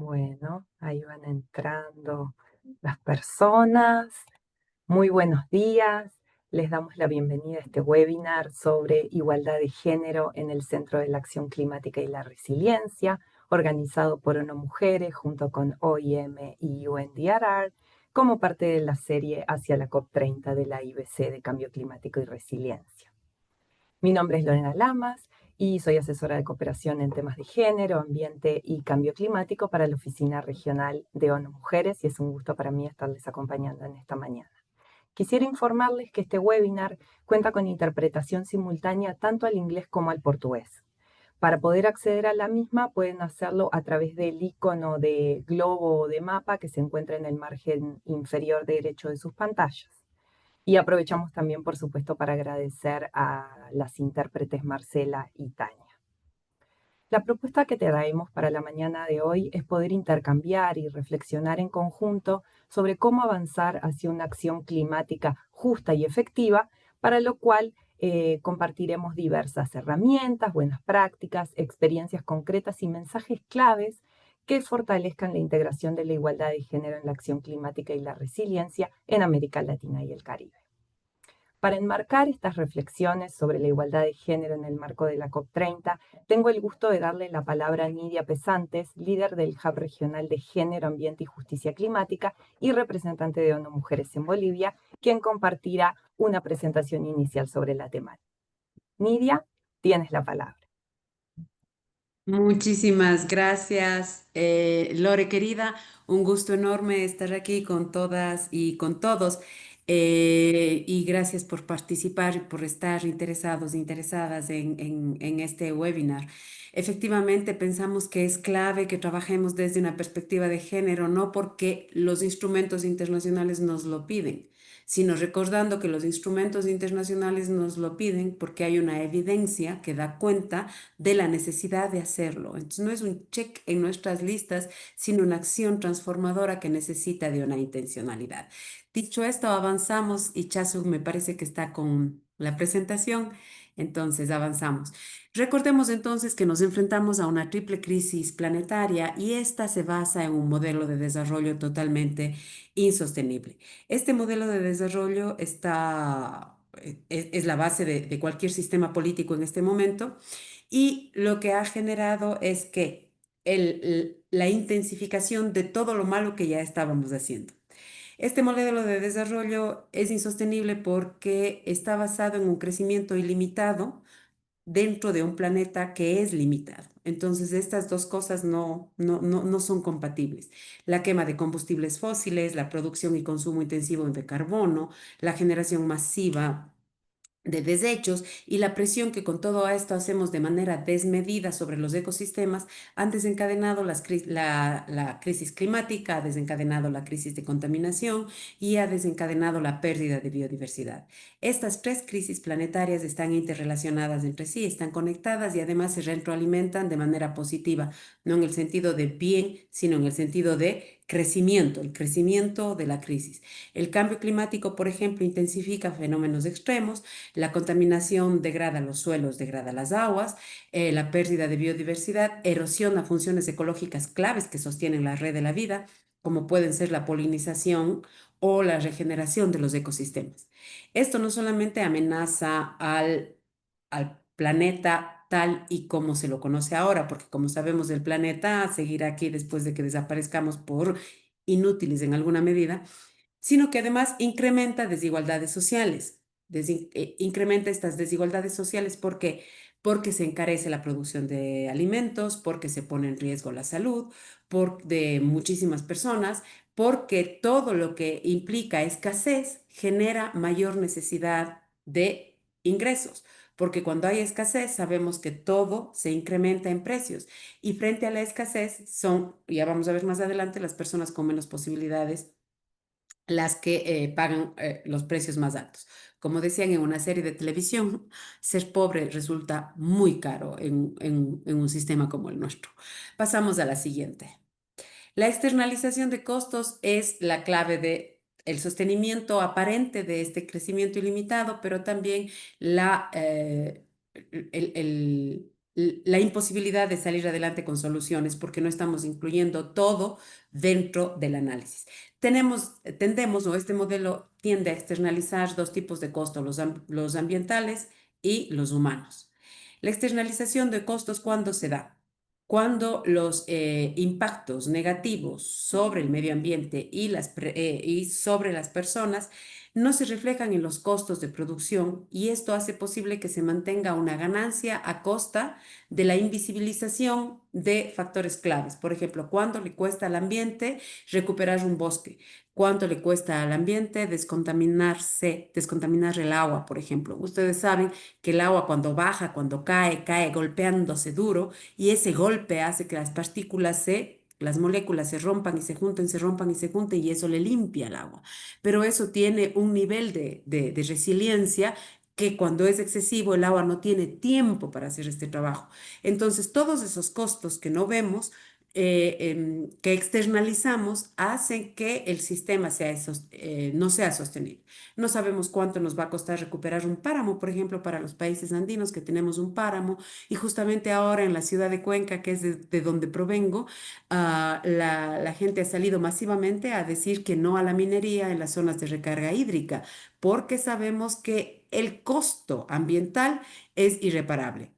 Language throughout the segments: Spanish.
Bueno, ahí van entrando las personas. Muy buenos días. Les damos la bienvenida a este webinar sobre igualdad de género en el Centro de la Acción Climática y la Resiliencia, organizado por ONU Mujeres junto con OIM y UNDRR, como parte de la serie hacia la COP30 de la IBC de Cambio Climático y Resiliencia. Mi nombre es Lorena Lamas y soy asesora de cooperación en temas de género, ambiente y cambio climático para la Oficina Regional de ONU Mujeres y es un gusto para mí estarles acompañando en esta mañana. Quisiera informarles que este webinar cuenta con interpretación simultánea tanto al inglés como al portugués. Para poder acceder a la misma pueden hacerlo a través del icono de globo o de mapa que se encuentra en el margen inferior derecho de sus pantallas. Y aprovechamos también, por supuesto, para agradecer a las intérpretes Marcela y Tania. La propuesta que te traemos para la mañana de hoy es poder intercambiar y reflexionar en conjunto sobre cómo avanzar hacia una acción climática justa y efectiva, para lo cual compartiremos diversas herramientas, buenas prácticas, experiencias concretas y mensajes claves que fortalezcan la integración de la igualdad de género en la acción climática y la resiliencia en América Latina y el Caribe. Para enmarcar estas reflexiones sobre la igualdad de género en el marco de la COP30, tengo el gusto de darle la palabra a Nidia Pesantes, líder del Hub Regional de Género, Ambiente y Justicia Climática y representante de ONU Mujeres en Bolivia, quien compartirá una presentación inicial sobre la temática. Nidia, tienes la palabra. Muchísimas gracias, Lore querida. Un gusto enorme estar aquí con todas y con todos. Y gracias por participar y por estar interesados, interesadas en este webinar. Efectivamente, pensamos que es clave que trabajemos desde una perspectiva de género, no porque los instrumentos internacionales nos lo piden, sino recordando que los instrumentos internacionales nos lo piden porque hay una evidencia que da cuenta de la necesidad de hacerlo. Entonces no es un check en nuestras listas, sino una acción transformadora que necesita de una intencionalidad. Dicho esto, avanzamos y Chasu me parece que está con la presentación, entonces avanzamos. Recordemos entonces que nos enfrentamos a una triple crisis planetaria y esta se basa en un modelo de desarrollo totalmente insostenible. Este modelo de desarrollo es la base de cualquier sistema político en este momento y lo que ha generado es que la intensificación de todo lo malo que ya estábamos haciendo. Este modelo de desarrollo es insostenible porque está basado en un crecimiento ilimitado dentro de un planeta que es limitado. Entonces, estas dos cosas no son compatibles. La quema de combustibles fósiles, la producción y consumo intensivo de carbono, la generación masiva de desechos y la presión que con todo esto hacemos de manera desmedida sobre los ecosistemas han desencadenado la crisis climática, ha desencadenado la crisis de contaminación y ha desencadenado la pérdida de biodiversidad. Estas tres crisis planetarias están interrelacionadas entre sí, están conectadas y además se retroalimentan de manera positiva, no en el sentido de bien, sino en el sentido de crecimiento, el crecimiento de la crisis. El cambio climático, por ejemplo, intensifica fenómenos extremos, la contaminación degrada los suelos, degrada las aguas, la pérdida de biodiversidad erosiona funciones ecológicas claves que sostienen la red de la vida, como pueden ser la polinización o la regeneración de los ecosistemas. Esto no solamente amenaza al planeta tal y como se lo conoce ahora, porque como sabemos el planeta seguirá aquí después de que desaparezcamos por inútiles en alguna medida, sino que además incrementa desigualdades sociales. Incrementa estas desigualdades sociales porque se encarece la producción de alimentos, porque se pone en riesgo la salud de muchísimas personas, porque todo lo que implica escasez genera mayor necesidad de ingresos. Porque cuando hay escasez sabemos que todo se incrementa en precios y frente a la escasez son, ya vamos a ver más adelante, las personas con menos posibilidades las que pagan los precios más altos. Como decían en una serie de televisión, ser pobre resulta muy caro en un sistema como el nuestro. Pasamos a la siguiente. La externalización de costos es la clave de el sostenimiento aparente de este crecimiento ilimitado, pero también la imposibilidad de salir adelante con soluciones porque no estamos incluyendo todo dentro del análisis. Tendemos, o este modelo tiende a externalizar dos tipos de costos, los ambientales y los humanos. La externalización de costos, ¿cuándo se da? Cuando los impactos negativos sobre el medio ambiente y sobre las personas no se reflejan en los costos de producción, y esto hace posible que se mantenga una ganancia a costa de la invisibilización de factores claves. Por ejemplo, ¿cuánto le cuesta al ambiente recuperar un bosque? ¿Cuánto le cuesta al ambiente descontaminar el agua, por ejemplo? Ustedes saben que el agua cuando baja, cuando cae golpeándose duro, y ese golpe hace que las moléculas se rompan y se junten, se rompan y se junten, y eso le limpia el agua. Pero eso tiene un nivel de resiliencia que cuando es excesivo, el agua no tiene tiempo para hacer este trabajo. Entonces, todos esos costos que no vemos, que externalizamos, hacen que el sistema no sea sostenible. No sabemos cuánto nos va a costar recuperar un páramo, por ejemplo, para los países andinos que tenemos un páramo, y justamente ahora en la ciudad de Cuenca, que es de donde provengo, la gente ha salido masivamente a decir que no a la minería en las zonas de recarga hídrica, porque sabemos que el costo ambiental es irreparable.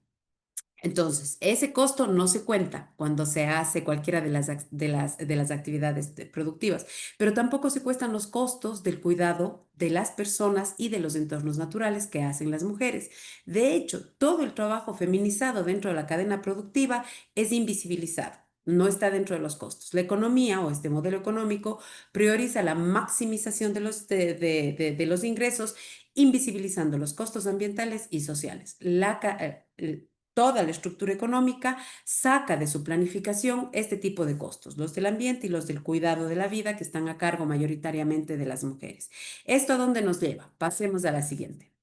Entonces, ese costo no se cuenta cuando se hace cualquiera de las actividades productivas, pero tampoco se cuentan los costos del cuidado de las personas y de los entornos naturales que hacen las mujeres. De hecho, todo el trabajo feminizado dentro de la cadena productiva es invisibilizado. No está dentro de los costos. La economía o este modelo económico prioriza la maximización de los ingresos, invisibilizando los costos ambientales y sociales. Toda la estructura económica saca de su planificación este tipo de costos, los del ambiente y los del cuidado de la vida, que están a cargo mayoritariamente de las mujeres. ¿Esto a dónde nos lleva? Pasemos a la siguiente,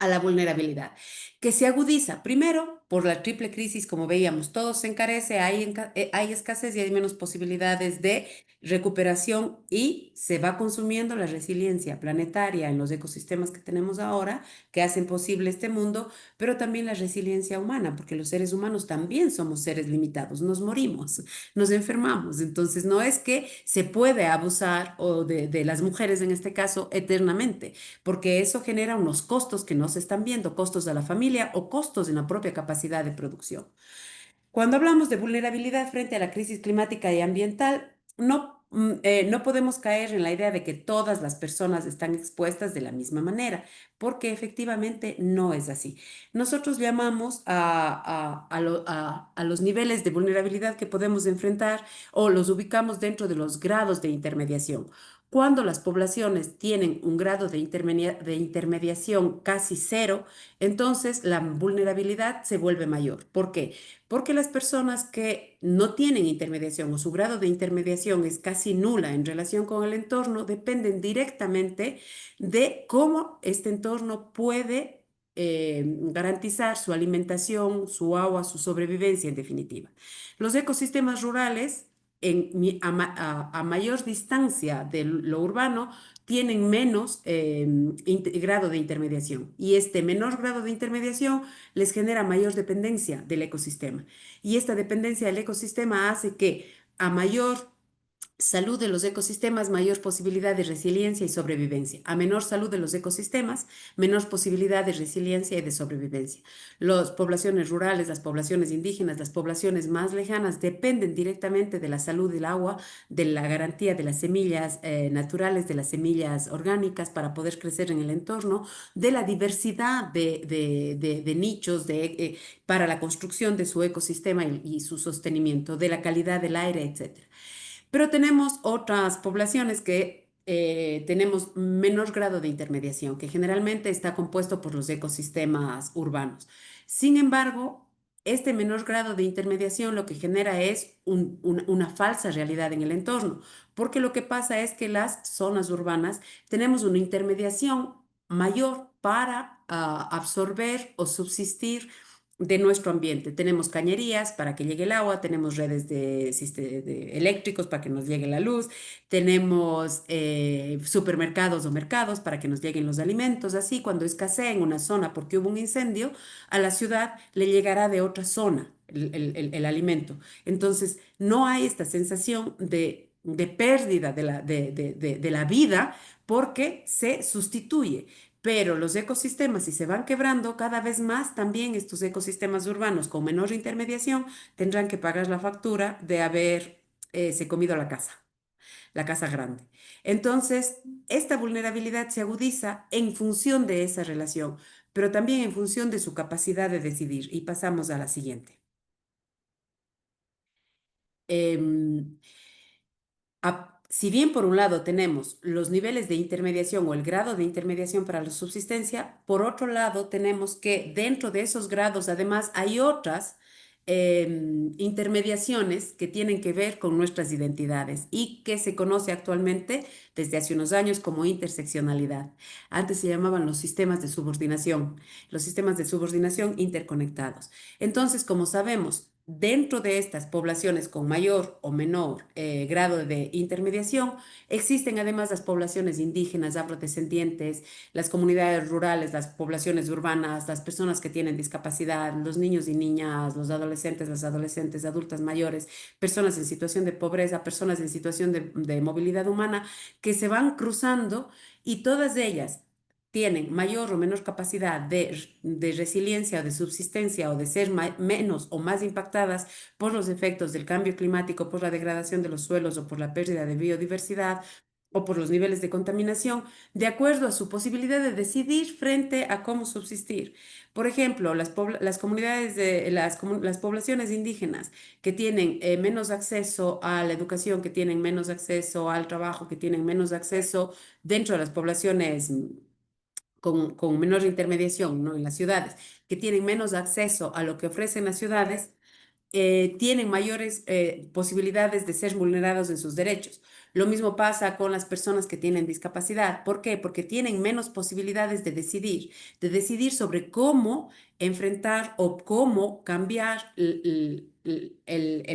a la vulnerabilidad, que se agudiza primero por la triple crisis. Como veíamos, todo se encarece, hay escasez y hay menos posibilidades de recuperación, y se va consumiendo la resiliencia planetaria en los ecosistemas que tenemos ahora, que hacen posible este mundo, pero también la resiliencia humana, porque los seres humanos también somos seres limitados, nos morimos, nos enfermamos. Entonces, no es que se puede abusar o de las mujeres en este caso eternamente, porque eso genera unos costos que no se están viendo, costos de la familia o costos en la propia capacidad de producción. Cuando hablamos de vulnerabilidad frente a la crisis climática y ambiental, no podemos caer en la idea de que todas las personas están expuestas de la misma manera, porque efectivamente no es así. Nosotros llamamos a los niveles de vulnerabilidad que podemos enfrentar, o los ubicamos dentro de los grados de intermediación. Cuando las poblaciones tienen un grado de intermediación casi cero, entonces la vulnerabilidad se vuelve mayor. ¿Por qué? Porque las personas que no tienen intermediación, o su grado de intermediación es casi nula en relación con el entorno, dependen directamente de cómo este entorno puede garantizar su alimentación, su agua, su sobrevivencia en definitiva. Los ecosistemas rurales, a mayor distancia de lo urbano, tienen menos grado de intermediación, y este menor grado de intermediación les genera mayor dependencia del ecosistema. Y esta dependencia del ecosistema hace que a mayor salud de los ecosistemas, mayor posibilidad de resiliencia y sobrevivencia. A menor salud de los ecosistemas, menor posibilidad de resiliencia y de sobrevivencia. Las poblaciones rurales, las poblaciones indígenas, las poblaciones más lejanas dependen directamente de la salud del agua, de la garantía de las semillas naturales, de las semillas orgánicas para poder crecer en el entorno, de la diversidad de nichos para la construcción de su ecosistema y su sostenimiento, de la calidad del aire, etc. Pero tenemos otras poblaciones que tenemos menor grado de intermediación, que generalmente está compuesto por los ecosistemas urbanos. Sin embargo, este menor grado de intermediación lo que genera es una falsa realidad en el entorno, porque lo que pasa es que las zonas urbanas tenemos una intermediación mayor para absorber o subsistir de nuestro ambiente. Tenemos cañerías para que llegue el agua, tenemos redes de eléctricos para que nos llegue la luz, tenemos supermercados o mercados para que nos lleguen los alimentos. Así, cuando escasea en una zona porque hubo un incendio, a la ciudad le llegará de otra zona el alimento. Entonces, no hay esta sensación de pérdida de la vida porque se sustituye. Pero los ecosistemas, si se van quebrando cada vez más, también estos ecosistemas urbanos con menor intermediación tendrán que pagar la factura de haber se comido la casa grande. Entonces, esta vulnerabilidad se agudiza en función de esa relación, pero también en función de su capacidad de decidir. Y pasamos a la siguiente. Em, si bien por un lado tenemos los niveles de intermediación o el grado de intermediación para la subsistencia, por otro lado tenemos que dentro de esos grados además hay otras intermediaciones que tienen que ver con nuestras identidades y que se conoce actualmente desde hace unos años como interseccionalidad. Antes se llamaban los sistemas de subordinación interconectados. Entonces, como sabemos, dentro de estas poblaciones con mayor o menor grado de intermediación, existen además las poblaciones indígenas, afrodescendientes, las comunidades rurales, las poblaciones urbanas, las personas que tienen discapacidad, los niños y niñas, los adolescentes, las adolescentes, adultas mayores, personas en situación de pobreza, personas en situación de movilidad humana, que se van cruzando y todas ellas tienen mayor o menor capacidad de resiliencia o de subsistencia o de ser menos o más impactadas por los efectos del cambio climático, por la degradación de los suelos o por la pérdida de biodiversidad o por los niveles de contaminación, de acuerdo a su posibilidad de decidir frente a cómo subsistir. Por ejemplo, las comunidades las poblaciones indígenas que tienen menos acceso a la educación, que tienen menos acceso al trabajo, que tienen menos acceso dentro de las poblaciones con menor intermediación, ¿no? En las ciudades, que tienen menos acceso a lo que ofrecen las ciudades, tienen mayores posibilidades de ser vulnerados en sus derechos. Lo mismo pasa con las personas que tienen discapacidad. ¿Por qué? Porque tienen menos posibilidades de decidir sobre cómo enfrentar o cómo cambiar el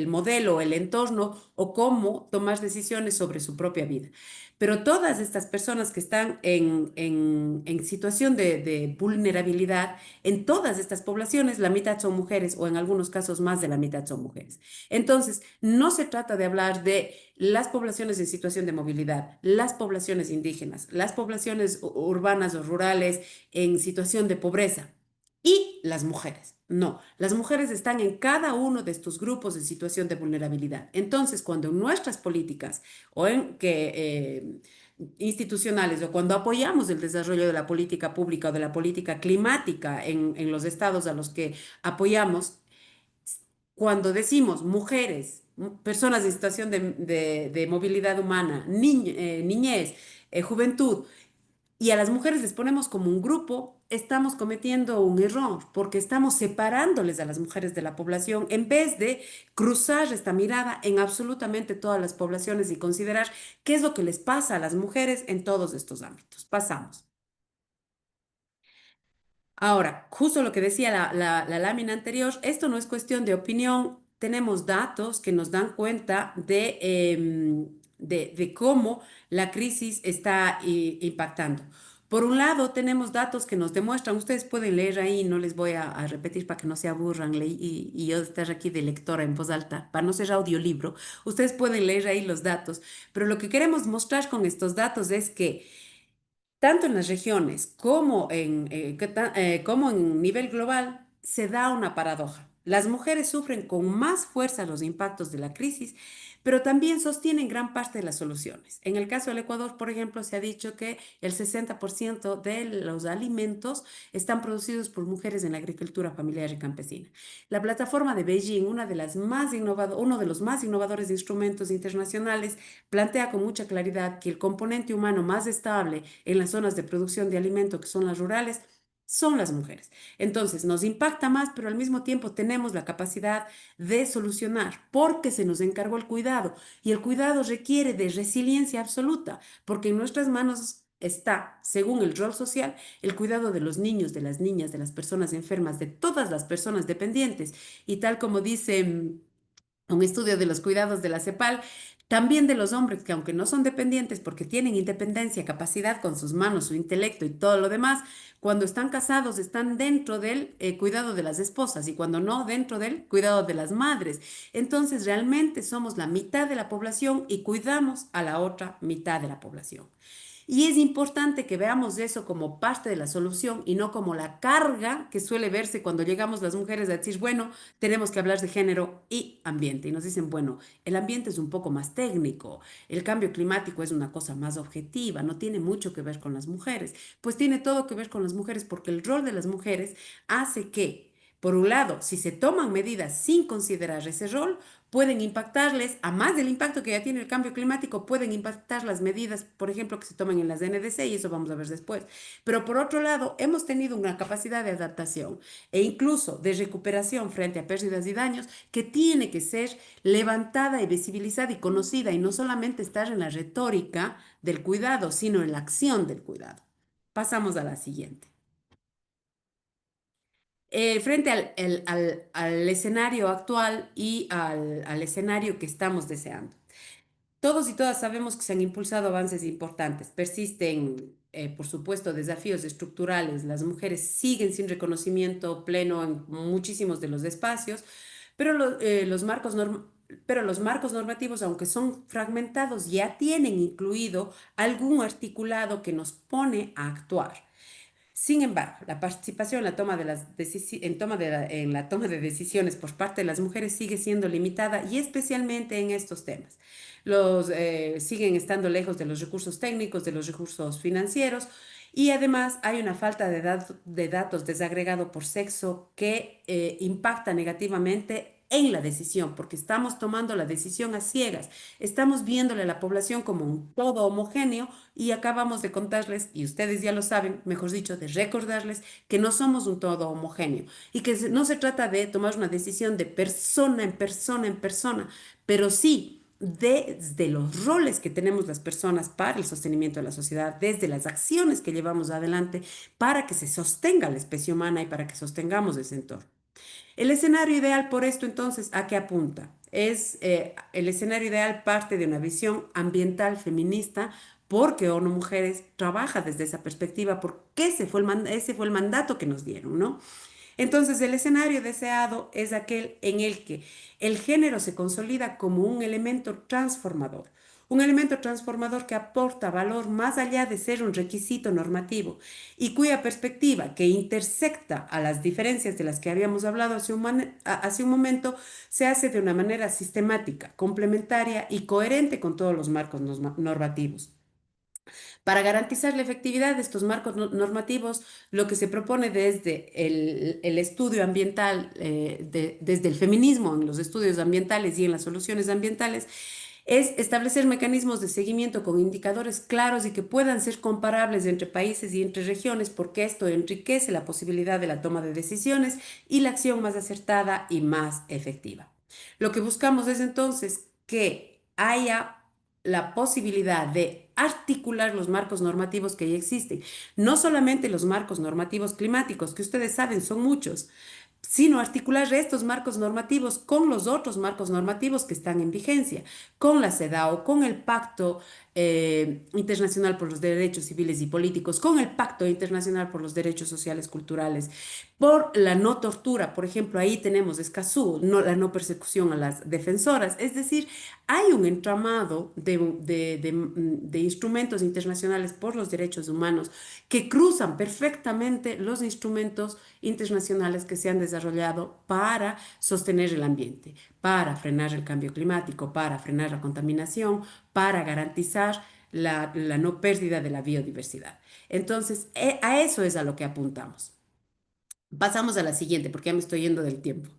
modelo, el entorno o cómo tomar decisiones sobre su propia vida. Pero todas estas personas que están en situación de vulnerabilidad, en todas estas poblaciones, la mitad son mujeres o en algunos casos más de la mitad son mujeres. Entonces, no se trata de hablar de las poblaciones en situación de movilidad, las poblaciones indígenas, las poblaciones urbanas o rurales en situación de pobreza y las mujeres. No, las mujeres están en cada uno de estos grupos en situación de vulnerabilidad. Entonces, cuando en nuestras políticas o en que institucionales o cuando apoyamos el desarrollo de la política pública o de la política climática en los estados a los que apoyamos, cuando decimos mujeres, personas en situación de movilidad humana, niñez, juventud, y a las mujeres les ponemos como un grupo, estamos cometiendo un error porque estamos separándoles a las mujeres de la población en vez de cruzar esta mirada en absolutamente todas las poblaciones y considerar qué es lo que les pasa a las mujeres en todos estos ámbitos. Pasamos. Ahora, justo lo que decía la lámina anterior, esto no es cuestión de opinión, tenemos datos que nos dan cuenta de cómo la crisis está impactando. Por un lado, tenemos datos que nos demuestran, ustedes pueden leer ahí, no les voy a repetir para que no se aburran y yo estar aquí de lectora en voz alta, para no ser audiolibro, ustedes pueden leer ahí los datos, pero lo que queremos mostrar con estos datos es que tanto en las regiones como en nivel global, se da una paradoja. Las mujeres sufren con más fuerza los impactos de la crisis, pero también sostienen gran parte de las soluciones. En el caso del Ecuador, por ejemplo, se ha dicho que el 60% de los alimentos están producidos por mujeres en la agricultura familiar y campesina. La plataforma de Beijing, uno de los más innovadores instrumentos internacionales, plantea con mucha claridad que el componente humano más estable en las zonas de producción de alimento, que son las rurales, son las mujeres. Entonces, nos impacta más, pero al mismo tiempo tenemos la capacidad de solucionar porque se nos encargó el cuidado y el cuidado requiere de resiliencia absoluta, porque en nuestras manos está, según el rol social, el cuidado de los niños, de las niñas, de las personas enfermas, de todas las personas dependientes. Y tal como dice un estudio de los cuidados de la CEPAL, también de los hombres que aunque no son dependientes porque tienen independencia, capacidad con sus manos, su intelecto y todo lo demás, cuando están casados están dentro del cuidado de las esposas y cuando no, dentro del cuidado de las madres. Entonces realmente somos la mitad de la población y cuidamos a la otra mitad de la población. Y es importante que veamos eso como parte de la solución y no como la carga que suele verse cuando llegamos las mujeres a decir, bueno, tenemos que hablar de género y ambiente. Y nos dicen, bueno, el ambiente es un poco más técnico, el cambio climático es una cosa más objetiva, no tiene mucho que ver con las mujeres. Pues tiene todo que ver con las mujeres porque el rol de las mujeres hace que, por un lado, si se toman medidas sin considerar ese rol, pueden impactarles, a más del impacto que ya tiene el cambio climático, pueden impactar las medidas, por ejemplo, que se toman en las NDC, y eso vamos a ver después. Pero por otro lado, hemos tenido una capacidad de adaptación e incluso de recuperación frente a pérdidas y daños que tiene que ser levantada y visibilizada y conocida, y no solamente estar en la retórica del cuidado, sino en la acción del cuidado. Pasamos a la siguiente. Frente al escenario actual y al escenario que estamos deseando. Todos y todas sabemos que se han impulsado avances importantes. Persisten, por supuesto, desafíos estructurales. Las mujeres siguen sin reconocimiento pleno en muchísimos de los espacios, pero pero los marcos normativos, aunque son fragmentados, ya tienen incluido algún articulado que nos pone a actuar. Sin embargo, la participación en la toma de en la toma de decisiones por parte de las mujeres sigue siendo limitada y especialmente en estos temas. Los siguen estando lejos de los recursos técnicos, de los recursos financieros y además hay una falta de datos desagregado por sexo que impacta negativamente en la decisión, porque estamos tomando la decisión a ciegas, estamos viéndole a la población como un todo homogéneo y acabamos de contarles, y ustedes ya lo saben, mejor dicho, de recordarles que no somos un todo homogéneo y que no se trata de tomar una decisión de persona en persona en persona, pero sí desde los roles que tenemos las personas para el sostenimiento de la sociedad, desde las acciones que llevamos adelante para que se sostenga la especie humana y para que sostengamos ese entorno. El escenario ideal por esto entonces, ¿a qué apunta? El escenario ideal parte de una visión ambiental feminista porque ONU Mujeres trabaja desde esa perspectiva porque ese fue el mandato que nos dieron, ¿no? Entonces, el escenario deseado es aquel en el que el género se consolida como un elemento transformador que aporta valor más allá de ser un requisito normativo y cuya perspectiva, que intersecta a las diferencias de las que habíamos hablado hace un momento, se hace de una manera sistemática, complementaria y coherente con todos los marcos normativos. Para garantizar la efectividad de estos marcos normativos, lo que se propone desde el estudio ambiental, desde el feminismo en los estudios ambientales y en las soluciones ambientales, es establecer mecanismos de seguimiento con indicadores claros y que puedan ser comparables entre países y entre regiones, porque esto enriquece la posibilidad de la toma de decisiones y la acción más acertada y más efectiva. Lo que buscamos es entonces que haya la posibilidad de articular los marcos normativos que ya existen, no solamente los marcos normativos climáticos, que ustedes saben son muchos, sino articular estos marcos normativos con los otros marcos normativos que están en vigencia, con la CEDAW, con el Pacto Internacional por los Derechos Civiles y Políticos, con el Pacto Internacional por los Derechos Sociales Culturales, por la no tortura, por ejemplo, ahí tenemos Escazú, la no persecución a las defensoras, es decir, hay un entramado de instrumentos internacionales por los derechos humanos que cruzan perfectamente los instrumentos internacionales que se han desarrollado para sostener el ambiente, para frenar el cambio climático, para frenar la contaminación, para garantizar la no pérdida de la biodiversidad. Entonces, a eso es a lo que apuntamos. Pasamos a la siguiente, porque ya me estoy yendo del tiempo.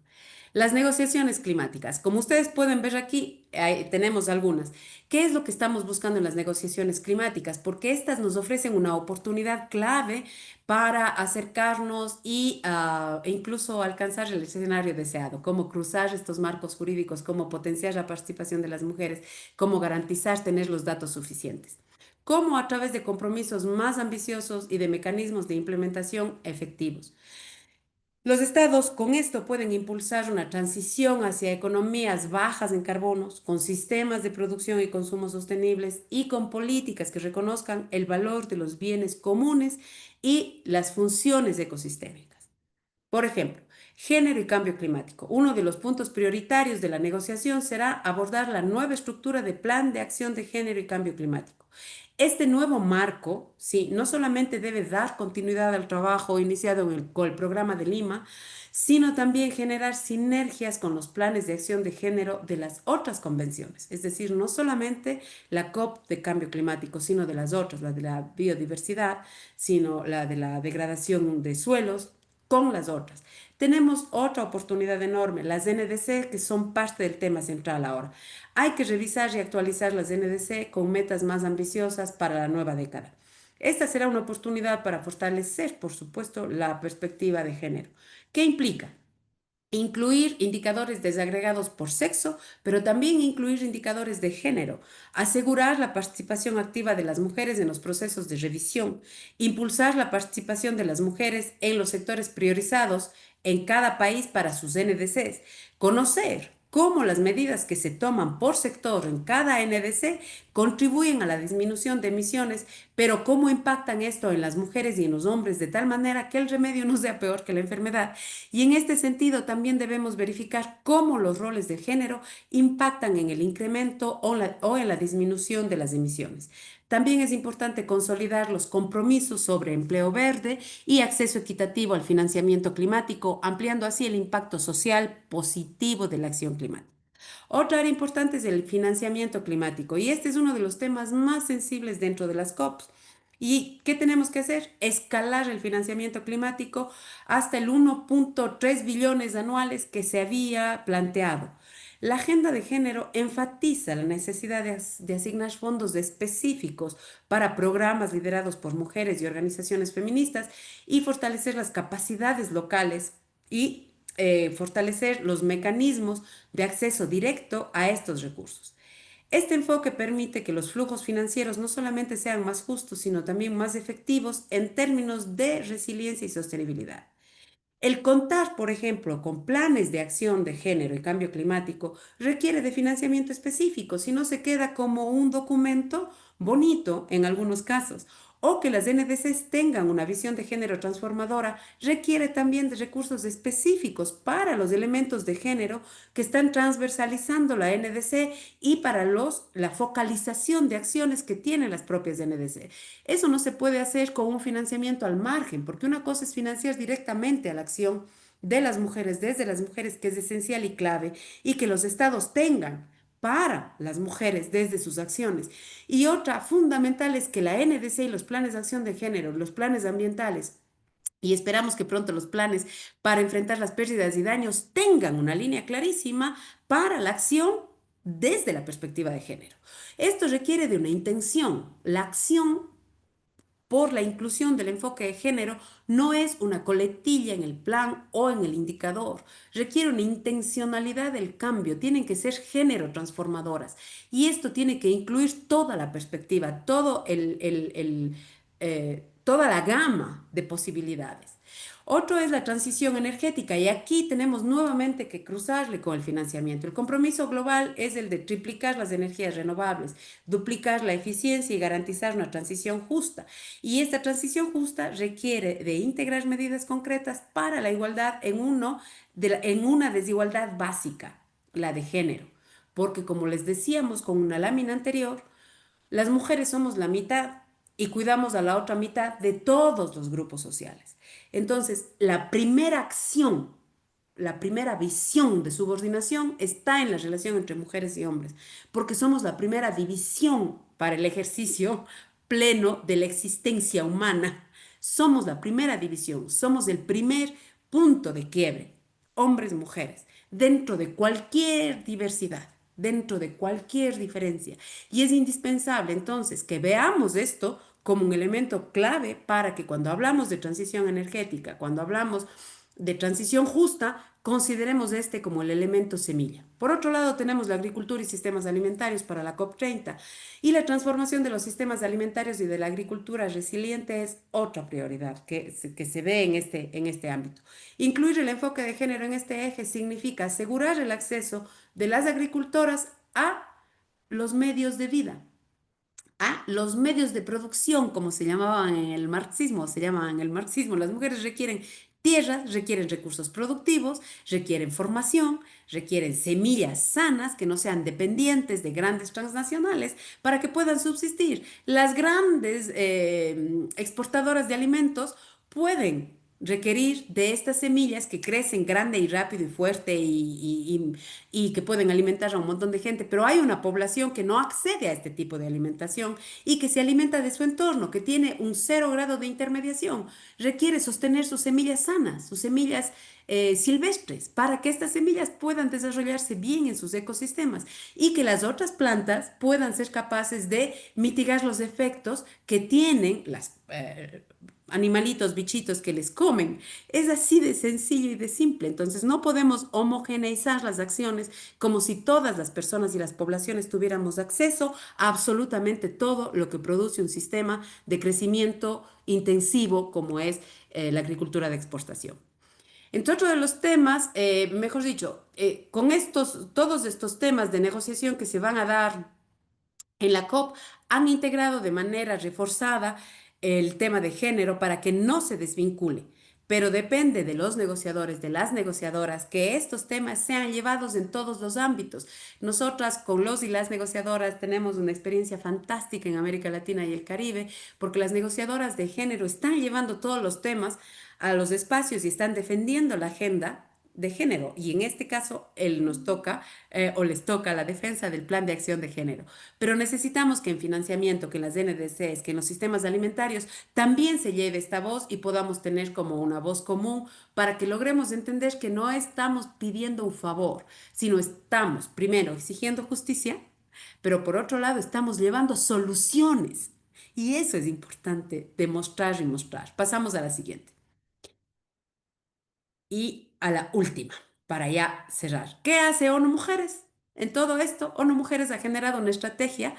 Las negociaciones climáticas. Como ustedes pueden ver aquí, tenemos algunas. ¿Qué es lo que estamos buscando en las negociaciones climáticas? Porque estas nos ofrecen una oportunidad clave para acercarnos e incluso alcanzar el escenario deseado, cómo cruzar estos marcos jurídicos, cómo potenciar la participación de las mujeres, cómo garantizar tener los datos suficientes. como a través de compromisos más ambiciosos y de mecanismos de implementación efectivos. Los estados con esto pueden impulsar una transición hacia economías bajas en carbonos, con sistemas de producción y consumo sostenibles y con políticas que reconozcan el valor de los bienes comunes y las funciones ecosistémicas. Por ejemplo, género y cambio climático. Uno de los puntos prioritarios de la negociación será abordar la nueva estructura de plan de acción de género y cambio climático. Este nuevo marco, sí, no solamente debe dar continuidad al trabajo iniciado con el programa de Lima, sino también generar sinergias con los planes de acción de género de las otras convenciones. Es decir, no solamente la COP de cambio climático, sino de las otras, la de la biodiversidad, sino la de la degradación de suelos, con las otras. Tenemos otra oportunidad enorme, las NDC, que son parte del tema central ahora. Hay que revisar y actualizar las NDC con metas más ambiciosas para la nueva década. Esta será una oportunidad para fortalecer, por supuesto, la perspectiva de género. ¿Qué implica? Incluir indicadores desagregados por sexo, pero también incluir indicadores de género, asegurar la participación activa de las mujeres en los procesos de revisión, impulsar la participación de las mujeres en los sectores priorizados en cada país para sus NDCs, conocer cómo las medidas que se toman por sector en cada NDC contribuyen a la disminución de emisiones, pero cómo impactan esto en las mujeres y en los hombres de tal manera que el remedio no sea peor que la enfermedad. Y en este sentido también debemos verificar cómo los roles de género impactan en el incremento o en la disminución de las emisiones. También es importante consolidar los compromisos sobre empleo verde y acceso equitativo al financiamiento climático, ampliando así el impacto social positivo de la acción climática. Otra área importante es el financiamiento climático y este es uno de los temas más sensibles dentro de las COPs. ¿Y qué tenemos que hacer? Escalar el financiamiento climático hasta el 1.3 billones anuales que se había planteado. La agenda de género enfatiza la necesidad de asignar fondos específicos para programas liderados por mujeres y organizaciones feministas y fortalecer las capacidades locales y fortalecer los mecanismos de acceso directo a estos recursos. Este enfoque permite que los flujos financieros no solamente sean más justos, sino también más efectivos en términos de resiliencia y sostenibilidad. El contar, por ejemplo, con planes de acción de género y cambio climático requiere de financiamiento específico, si no se queda como un documento bonito en algunos casos. O que las NDCs tengan una visión de género transformadora requiere también de recursos específicos para los elementos de género que están transversalizando la NDC y para la focalización de acciones que tienen las propias NDC. Eso no se puede hacer con un financiamiento al margen, porque una cosa es financiar directamente a la acción de las mujeres, desde las mujeres, que es esencial y clave, y que los estados tengan para las mujeres desde sus acciones. Y otra fundamental es que la NDC y los planes de acción de género, los planes ambientales, y esperamos que pronto los planes para enfrentar las pérdidas y daños tengan una línea clarísima para la acción desde la perspectiva de género. Esto requiere de una intención. La acción por la inclusión del enfoque de género no es una coletilla en el plan o en el indicador. Requiere una intencionalidad del cambio. Tienen que ser género transformadoras. Y esto tiene que incluir toda la perspectiva, toda la gama de posibilidades. Otro es la transición energética y aquí tenemos nuevamente que cruzarle con el financiamiento. El compromiso global es el de triplicar las energías renovables, duplicar la eficiencia y garantizar una transición justa. Y esta transición justa requiere de integrar medidas concretas para la igualdad en una desigualdad básica, la de género. Porque como les decíamos con una lámina anterior, las mujeres somos la mitad y cuidamos a la otra mitad de todos los grupos sociales. Entonces, la primera acción, la primera visión de subordinación está en la relación entre mujeres y hombres, porque somos la primera división para el ejercicio pleno de la existencia humana. Somos la primera división, somos el primer punto de quiebre, hombres, mujeres, dentro de cualquier diversidad, dentro de cualquier diferencia. Y es indispensable entonces que veamos esto como un elemento clave para que cuando hablamos de transición energética, cuando hablamos de transición justa, consideremos este como el elemento semilla. Por otro lado, tenemos la agricultura y sistemas alimentarios para la COP30 y la transformación de los sistemas alimentarios y de la agricultura resiliente es otra prioridad que se ve en este ámbito. Incluir el enfoque de género en este eje significa asegurar el acceso de las agricultoras a los medios de vida, a los medios de producción, como se llamaban en el marxismo, se llamaban en el marxismo. Las mujeres requieren tierras, requieren recursos productivos, requieren formación, requieren semillas sanas que no sean dependientes de grandes transnacionales para que puedan subsistir. Las grandes exportadoras de alimentos pueden requerir de estas semillas que crecen grande y rápido y fuerte y que pueden alimentar a un montón de gente, pero hay una población que no accede a este tipo de alimentación y que se alimenta de su entorno, que tiene un 0 grado de intermediación, requiere sostener sus semillas sanas, sus semillas silvestres, para que estas semillas puedan desarrollarse bien en sus ecosistemas y que las otras plantas puedan ser capaces de mitigar los efectos que tienen las animalitos, bichitos que les comen. Es así de sencillo y de simple. Entonces no podemos homogeneizar las acciones como si todas las personas y las poblaciones tuviéramos acceso a absolutamente todo lo que produce un sistema de crecimiento intensivo como es la agricultura de exportación. Entre otros de los temas, mejor dicho, con todos estos temas de negociación que se van a dar en la COP, han integrado de manera reforzada el tema de género para que no se desvincule. Pero depende de los negociadores, de las negociadoras, que estos temas sean llevados en todos los ámbitos. Nosotras con los y las negociadoras tenemos una experiencia fantástica en América Latina y el Caribe, porque las negociadoras de género están llevando todos los temas a los espacios y están defendiendo la agenda de género. Y en este caso, él nos toca o les toca la defensa del plan de acción de género. Pero necesitamos que en financiamiento, que en las NDCs, que en los sistemas alimentarios también se lleve esta voz y podamos tener como una voz común para que logremos entender que no estamos pidiendo un favor, sino estamos primero exigiendo justicia, pero por otro lado estamos llevando soluciones. Y eso es importante demostrar y mostrar. Pasamos a la siguiente. Y a la última, para ya cerrar. ¿Qué hace ONU Mujeres? En todo esto, ONU Mujeres ha generado una estrategia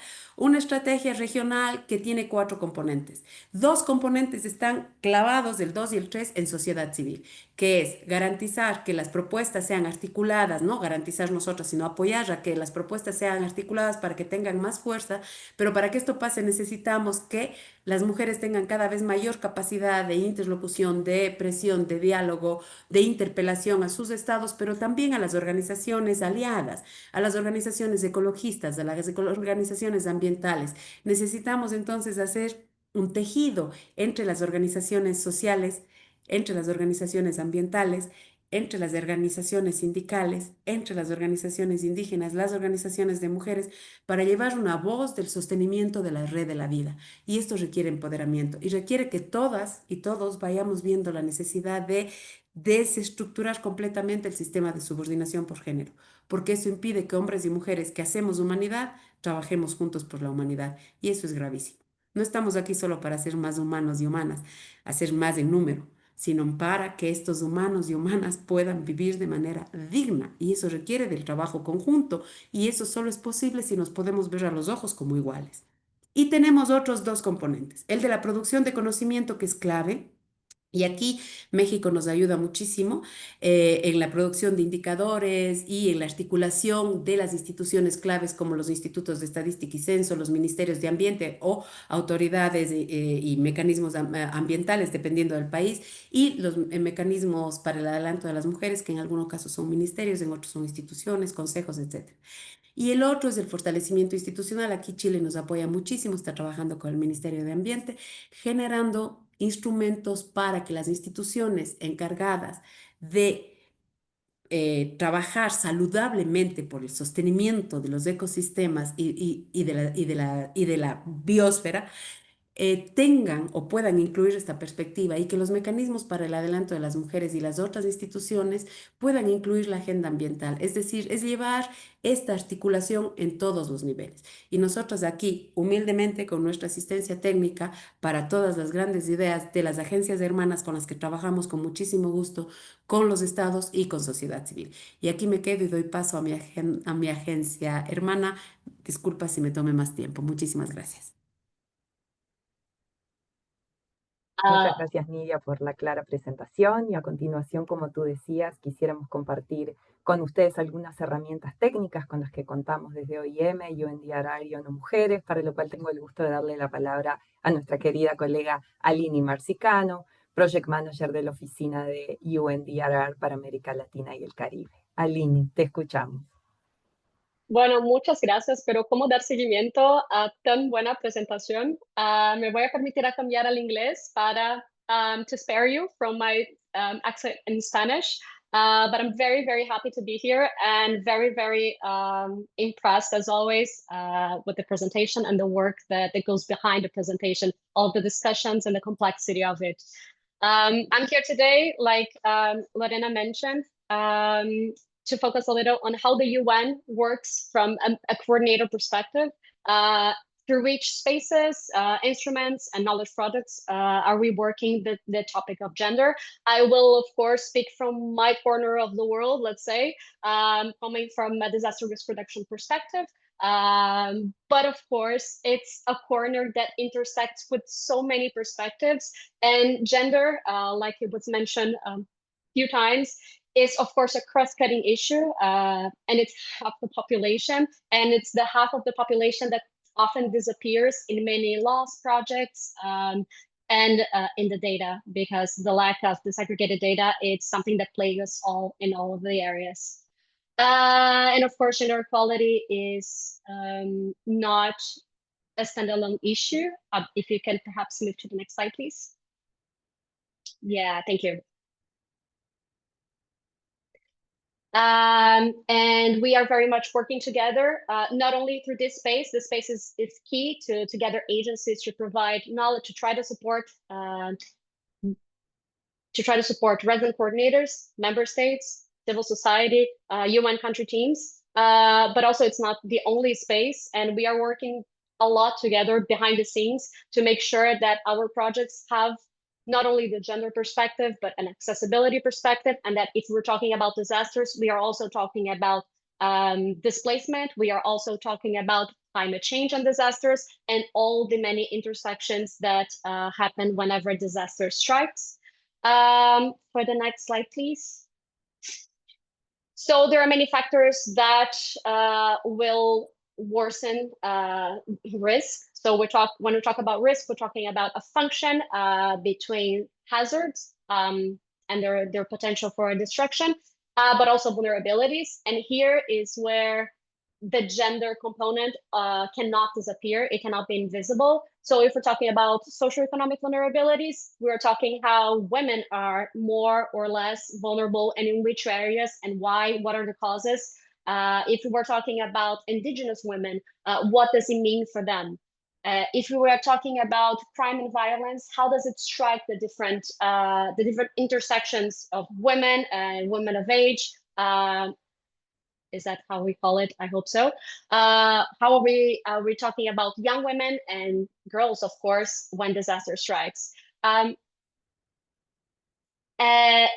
regional que tiene 4 componentes. 2 componentes están clavados, el 2 y el 3, en sociedad civil, que es garantizar que las propuestas sean articuladas, no garantizar nosotros, sino apoyar a que las propuestas sean articuladas para que tengan más fuerza, pero para que esto pase necesitamos que las mujeres tengan cada vez mayor capacidad de interlocución, de presión, de diálogo, de interpelación a sus estados, pero también a las organizaciones aliadas, a las organizaciones ecologistas, a las organizaciones ambientales. Necesitamos entonces hacer un tejido entre las organizaciones sociales, entre las organizaciones ambientales, entre las organizaciones sindicales, entre las organizaciones indígenas, las organizaciones de mujeres, para llevar una voz del sostenimiento de la red de la vida. Y esto requiere empoderamiento y requiere que todas y todos vayamos viendo la necesidad de desestructurar completamente el sistema de subordinación por género, porque eso impide que hombres y mujeres que hacemos humanidad trabajemos juntos por la humanidad, y eso es gravísimo. No estamos aquí solo para ser más humanos y humanas, hacer más en número, sino para que estos humanos y humanas puedan vivir de manera digna, y eso requiere del trabajo conjunto, y eso solo es posible si nos podemos ver a los ojos como iguales. Y tenemos otros 2 componentes, el de la producción de conocimiento, que es clave. Y aquí México nos ayuda muchísimo en la producción de indicadores y en la articulación de las instituciones claves como los institutos de estadística y censo, los ministerios de ambiente o autoridades y mecanismos ambientales dependiendo del país y los mecanismos para el adelanto de las mujeres que en algunos casos son ministerios, en otros son instituciones, consejos, etcétera. Y el otro es el fortalecimiento institucional. Aquí Chile nos apoya muchísimo, está trabajando con el Ministerio de Ambiente, generando instrumentos para que las instituciones encargadas de trabajar saludablemente por el sostenimiento de los ecosistemas y de la biosfera tengan o puedan incluir esta perspectiva y que los mecanismos para el adelanto de las mujeres y las otras instituciones puedan incluir la agenda ambiental. Es decir, es llevar esta articulación en todos los niveles. Y nosotros aquí, humildemente, con nuestra asistencia técnica para todas las grandes ideas de las agencias hermanas con las que trabajamos con muchísimo gusto, con los estados y con sociedad civil. Y aquí me quedo y doy paso a mi agencia hermana. Disculpa si me tome más tiempo. Muchísimas gracias. Muchas gracias, Nidia, por la clara presentación y a continuación, como tú decías, quisiéramos compartir con ustedes algunas herramientas técnicas con las que contamos desde OIM, UNDRI y ONU Mujeres, para lo cual tengo el gusto de darle la palabra a nuestra querida colega Aline Marcicano, Project Manager de la oficina de UNDRI para América Latina y el Caribe. Aline, te escuchamos. Bueno, muchas gracias, pero ¿cómo dar seguimiento a tan buena presentación? Me voy a permitir a cambiar al inglés para to spare you from my accent in Spanish. But I'm very, very happy to be here and very, very impressed as always with the presentation and the work that goes behind the presentation, all the discussions and the complexity of it. I'm here today, like Lorena mentioned, to focus a little on how the UN works from a coordinator perspective. Through which spaces, instruments, and knowledge projects are we working the topic of gender? I will, of course, speak from my corner of the world, let's say, coming from a disaster risk reduction perspective. But of course, it's a corner that intersects with so many perspectives, and gender, like it was mentioned a few times, is of course a cross-cutting issue, and it's half the population, and it's the half of the population that often disappears in many lost projects and in the data, because the lack of disaggregated data, it's something that plagues us all in all of the areas. And of course, gender equality is not a standalone issue. If you can perhaps move to the next slide, please. Yeah, thank you. And we are very much working together, not only through this space. This space is key to gather agencies to provide knowledge, to try to support resident coordinators, member states, civil society, UN country teams. But also it's not the only space, and we are working a lot together behind the scenes to make sure that our projects have not only the gender perspective, but an accessibility perspective, and that if we're talking about disasters, we are also talking about displacement, we are also talking about climate change and disasters, and all the many intersections that happen whenever a disaster strikes. For the next slide, please. So there are many factors that will worsen risk. So when we talk about risk, we're talking about a function between hazards and their potential for destruction, but also vulnerabilities. And here is where the gender component cannot disappear. It cannot be invisible. So if we're talking about socioeconomic vulnerabilities, we're talking how women are more or less vulnerable and in which areas and why, what are the causes. If we were talking about indigenous women, what does it mean for them? If we were talking about crime and violence, how does it strike the different intersections of women and women of age? Is that how we call it? I hope so. How are we talking about young women and girls, of course, when disaster strikes?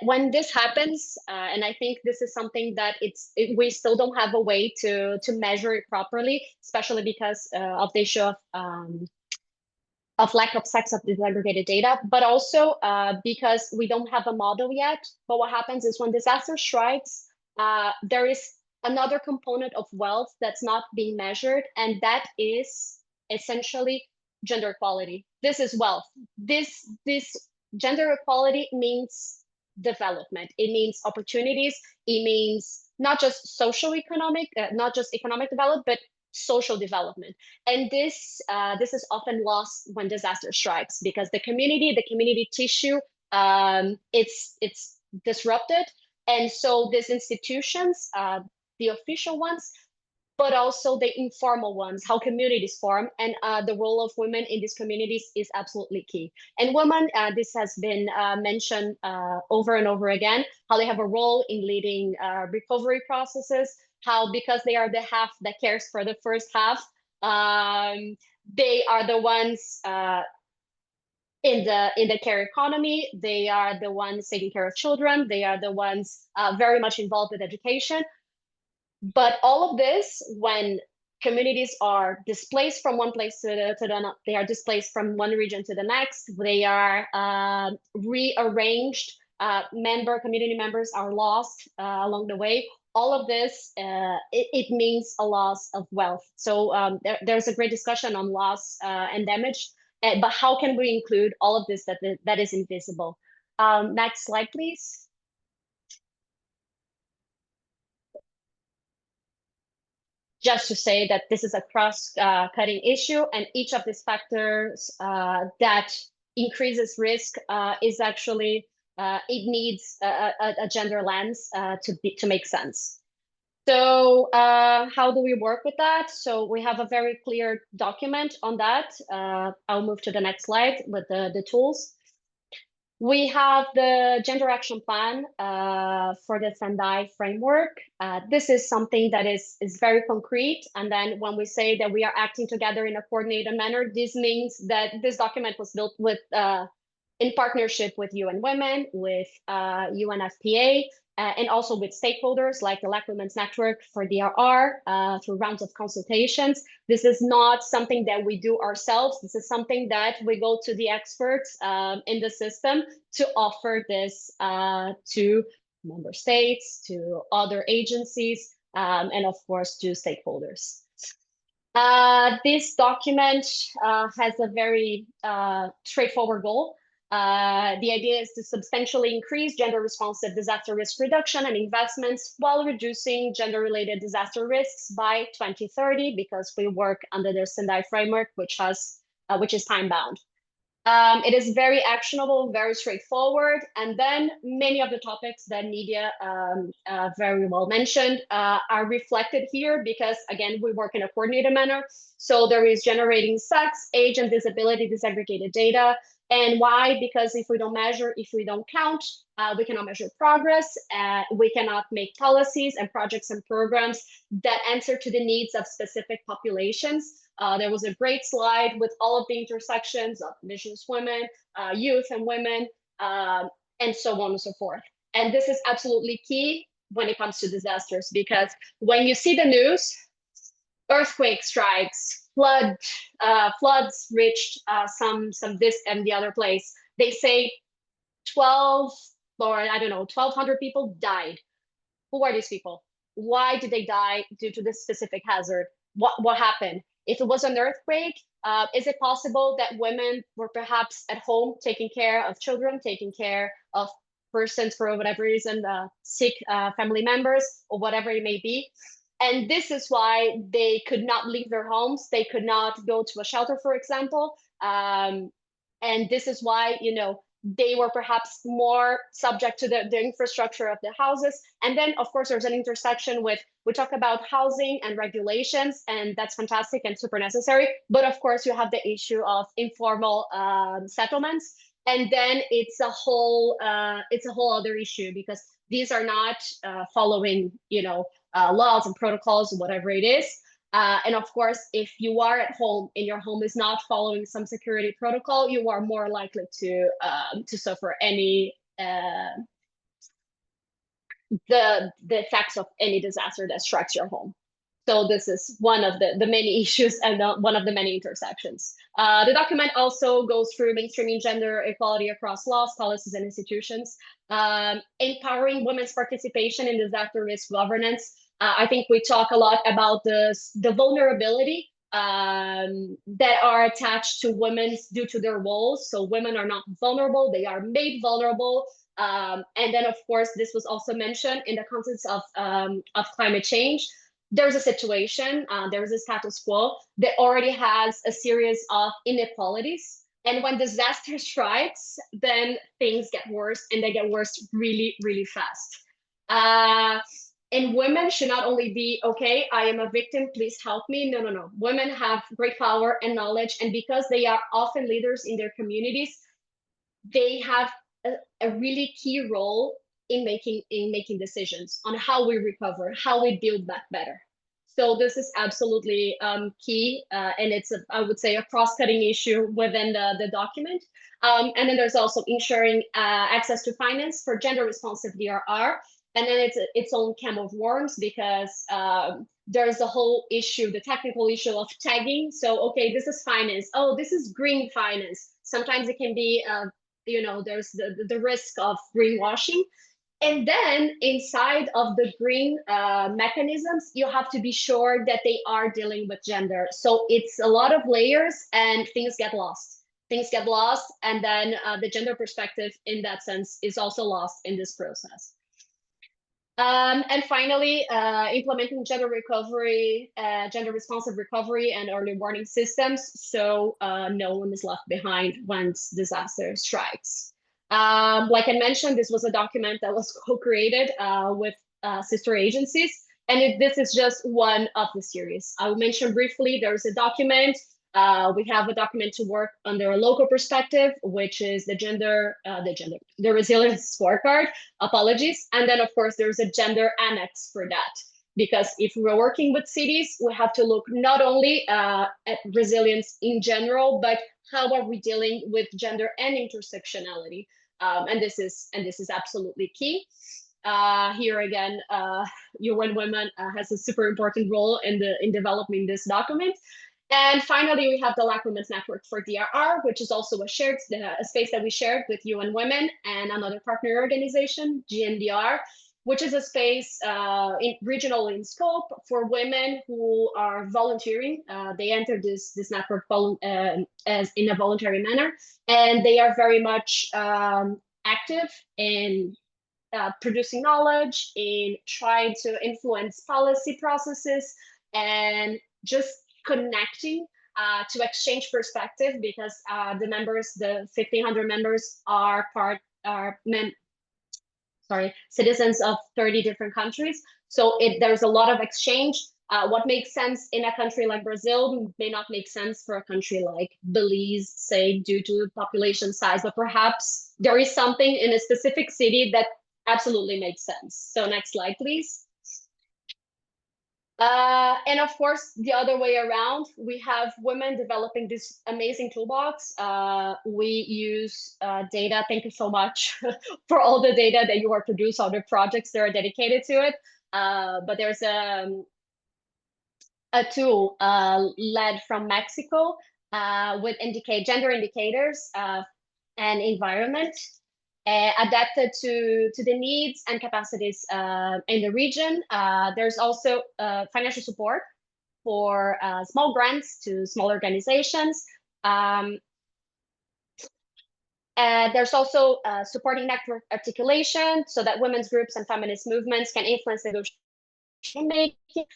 When this happens, and I think this is something that we still don't have a way to measure it properly, especially because of the issue of lack of sex of disaggregated data, but also because we don't have a model yet. But what happens is when disaster strikes, there is another component of wealth that's not being measured, and that is essentially gender equality. This is wealth. This gender equality means development. It means opportunities. It means not just socio-economic, not just economic development, but social development. And this is often lost when disaster strikes, because the community tissue, it's disrupted. And so these institutions, the official ones, but also the informal ones, how communities form, and the role of women in these communities is absolutely key. And women, this has been mentioned over and over again, how they have a role in leading recovery processes, how because they are the half that cares for the first half, they are the ones in the care economy. They are the ones taking care of children. They are the ones very much involved with education. But all of this, when communities are displaced from one place to the they are displaced from one region to the next. They are rearranged. Community members are lost along the way. All of this, it means a loss of wealth. So there's a great discussion on loss and damage, but how can we include all of this that is invisible? Next slide, please. Just to say that this is a cross-cutting issue, and each of these factors that increases risk is actually, it needs a gender lens to make sense. So how do we work with that? So we have a very clear document on that. I'll move to the next slide with the tools. We have the Gender Action Plan for the Sendai framework. This is something that is very concrete. And then when we say that we are acting together in a coordinated manner, this means that this document was built with in partnership with UN Women, with UNFPA, and also with stakeholders like the Black Women's Network for DRR through rounds of consultations. This is not something that we do ourselves. This is something that we go to the experts in the system to offer this to member states, to other agencies, and of course to stakeholders. This document has a very straightforward goal. The idea is to substantially increase gender-responsive disaster risk reduction and investments while reducing gender-related disaster risks by 2030, because we work under the Sendai framework, which is time-bound. It is very actionable, very straightforward, and then many of the topics that Nidia very well mentioned are reflected here because, again, we work in a coordinated manner. So there is generating sex, age, and disability disaggregated data. And why? Because if we don't measure, if we don't count, we cannot measure progress. We cannot make policies and projects and programs that answer to the needs of specific populations. There was a great slide with all of the intersections of indigenous women, youth and women, and so on and so forth. And this is absolutely key when it comes to disasters, because when you see the news, earthquake strikes, floods reached some this and the other place. They say 1,200 people died. Who are these people? Why did they die due to this specific hazard? What happened? If it was an earthquake, is it possible that women were perhaps at home taking care of children, taking care of persons for whatever reason, sick family members or whatever it may be? And this is why they could not leave their homes. They could not go to a shelter, for example. And this is why, they were perhaps more subject to the infrastructure of the houses. And then, of course, there's an intersection with, we talk about housing and regulations, and that's fantastic and super necessary. But of course, you have the issue of informal settlements. And then it's a whole other issue, because these are not following, laws and protocols, whatever it is. And of course, if you are at home and your home is not following some security protocol, you are more likely to suffer any the effects of any disaster that strikes your home. So this is one of the many issues and one of the many intersections. The document also goes through mainstreaming gender equality across laws, policies, and institutions, empowering women's participation in disaster risk governance. I think we talk a lot about the vulnerability that are attached to women due to their roles. So women are not vulnerable, they are made vulnerable. And then, of course, this was also mentioned in the context of climate change. There's a situation, there's a status quo that already has a series of inequalities. And when disaster strikes, then things get worse, and they get worse really, really fast. And women should not only be, okay, I am a victim, please help me. No, no, no. Women have great power and knowledge. And because they are often leaders in their communities, they have a really key role in making decisions on how we recover, how we build back better. So this is absolutely key, and it's I would say a cross-cutting issue within the document. And then there's also ensuring access to finance for gender-responsive DRR, and then it's its own can of worms because there's a whole issue, the technical issue of tagging. So okay, this is finance. Oh, this is green finance. Sometimes it can be there's the risk of greenwashing. And then inside of the green mechanisms, you have to be sure that they are dealing with gender. So it's a lot of layers and things get lost. Things get lost, and then the gender perspective in that sense is also lost in this process. And finally, implementing gender recovery, gender responsive recovery and early warning systems, so no one is left behind once disaster strikes. Like I mentioned, this was a document that was co-created with sister agencies, and this is just one of the series. I will mention briefly, there's a document. We have a document to work under a local perspective, which is the resilience scorecard. Apologies. And then, of course, there's a gender annex for that. Because if we're working with cities, we have to look not only at resilience in general, but how are we dealing with gender and intersectionality? And this is absolutely key. Here again, UN Women has a super important role in developing this document. And finally, we have the Black Women's Network for DRR, which is also a space that we shared with UN Women and another partner organization, GNDR, which is a space regional in scope for women who are volunteering. They enter this network as in a voluntary manner, and they are very much active in producing knowledge, in trying to influence policy processes, and just connecting to exchange perspective, because the 1,500 members are citizens of 30 different countries. So there's a lot of exchange. What makes sense in a country like Brazil may not make sense for a country like Belize, say, due to population size, but perhaps there is something in a specific city that absolutely makes sense. So next slide, please. And of course, the other way around, we have women developing this amazing toolbox. We use data. Thank you so much for all the data that you are produced, all the projects that are dedicated to it. But there's a tool led from Mexico with gender indicators and environment. Adapted to the needs and capacities in the region. There's also financial support for small grants to small organizations. There's also supporting network articulation so that women's groups and feminist movements can influence negotiation making.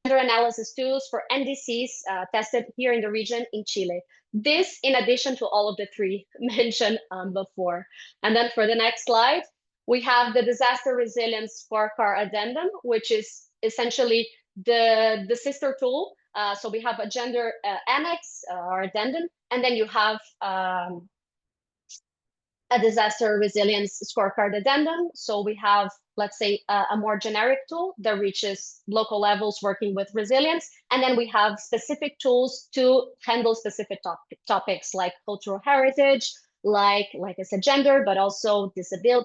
Gender analysis tools for NDCs tested here in the region in Chile. This in addition to all of the three mentioned before. And then for the next slide, we have the Disaster Resilience Scorecard Addendum, which is essentially the sister tool. So we have a gender annex or addendum, and then you have a disaster resilience scorecard addendum. So we have, let's say, a more generic tool that reaches local levels working with resilience. And then we have specific tools to handle specific topics like cultural heritage, like I said, gender, but also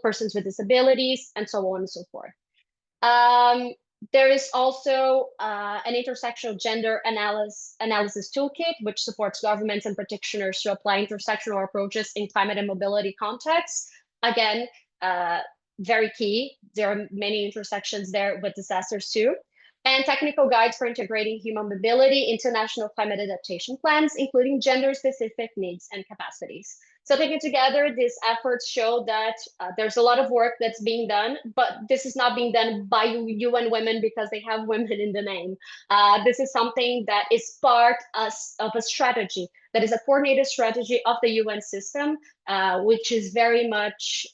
persons with disabilities, and so on and so forth. There is also an intersectional gender analysis toolkit, which supports governments and practitioners to apply intersectional approaches in climate and mobility contexts. Again, very key. There are many intersections there with disasters too. And technical guides for integrating human mobility into national climate adaptation plans, including gender-specific needs and capacities. So taken together, these efforts show that there's a lot of work that's being done, but this is not being done by UN Women because they have women in the name. This is something that is part of a strategy, that is a coordinated strategy of the UN system, which is very much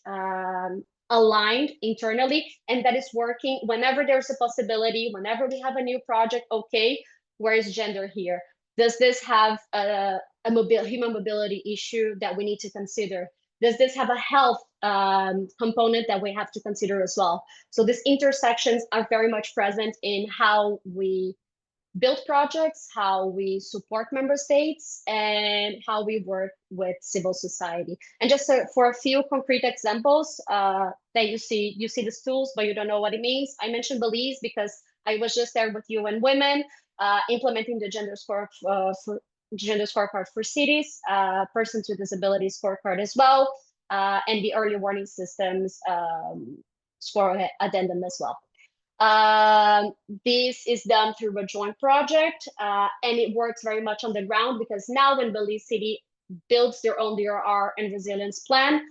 aligned internally and that is working whenever there's a possibility, whenever we have a new project. Okay, where is gender here? Does this have a human mobility issue that we need to consider? Does this have a health component that we have to consider as well? So these intersections are very much present in how we build projects, how we support member states, and how we work with civil society. And just for a few concrete examples that you see these tools, but you don't know what it means. I mentioned Belize because I was just there with UN Women, implementing the gender scorecard for cities, persons with disabilities scorecard as well, and the early warning systems score addendum as well. This is done through a joint project, and it works very much on the ground because now when Belize City builds their own DRR and resilience plan,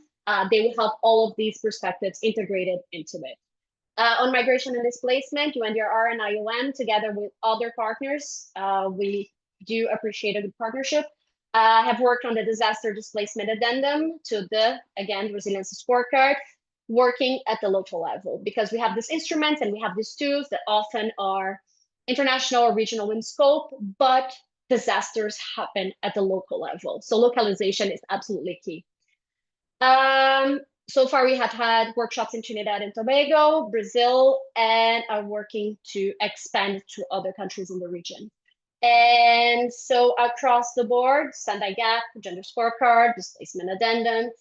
they will have all of these perspectives integrated into it. On migration and displacement, UNDRR and IOM, together with other partners, we do appreciate a good partnership, have worked on the disaster displacement addendum to the, again, resilience scorecard, working at the local level because we have these instruments and we have these tools that often are international or regional in scope, but disasters happen at the local level. So localization is absolutely key. So far, we have had workshops in Trinidad and Tobago, Brazil, and are working to expand to other countries in the region. And so across the board, Sendai Gap, Gender Scorecard, Displacement Addendum,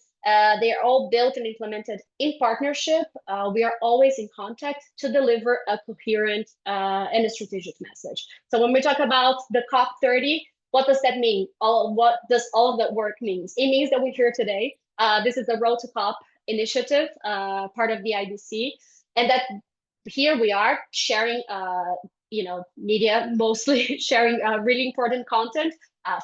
they are all built and implemented in partnership. We are always in contact to deliver a coherent and a strategic message. So when we talk about the COP30, what does that mean? What does all of that work mean? It means that we're here today. This is the Road to COP initiative, part of the IBC, and that here we are sharing, media mostly sharing really important content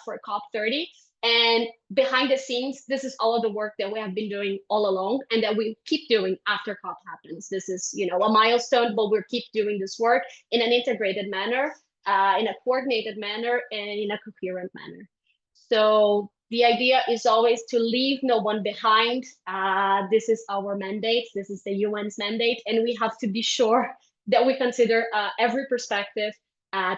for COP30. And behind the scenes, this is all of the work that we have been doing all along and that we keep doing after COP happens. This is, a milestone, but we'll keep doing this work in an integrated manner, in a coordinated manner, and in a coherent manner. So the idea is always to leave no one behind. This is our mandate. This is the UN's mandate. And we have to be sure that we consider every perspective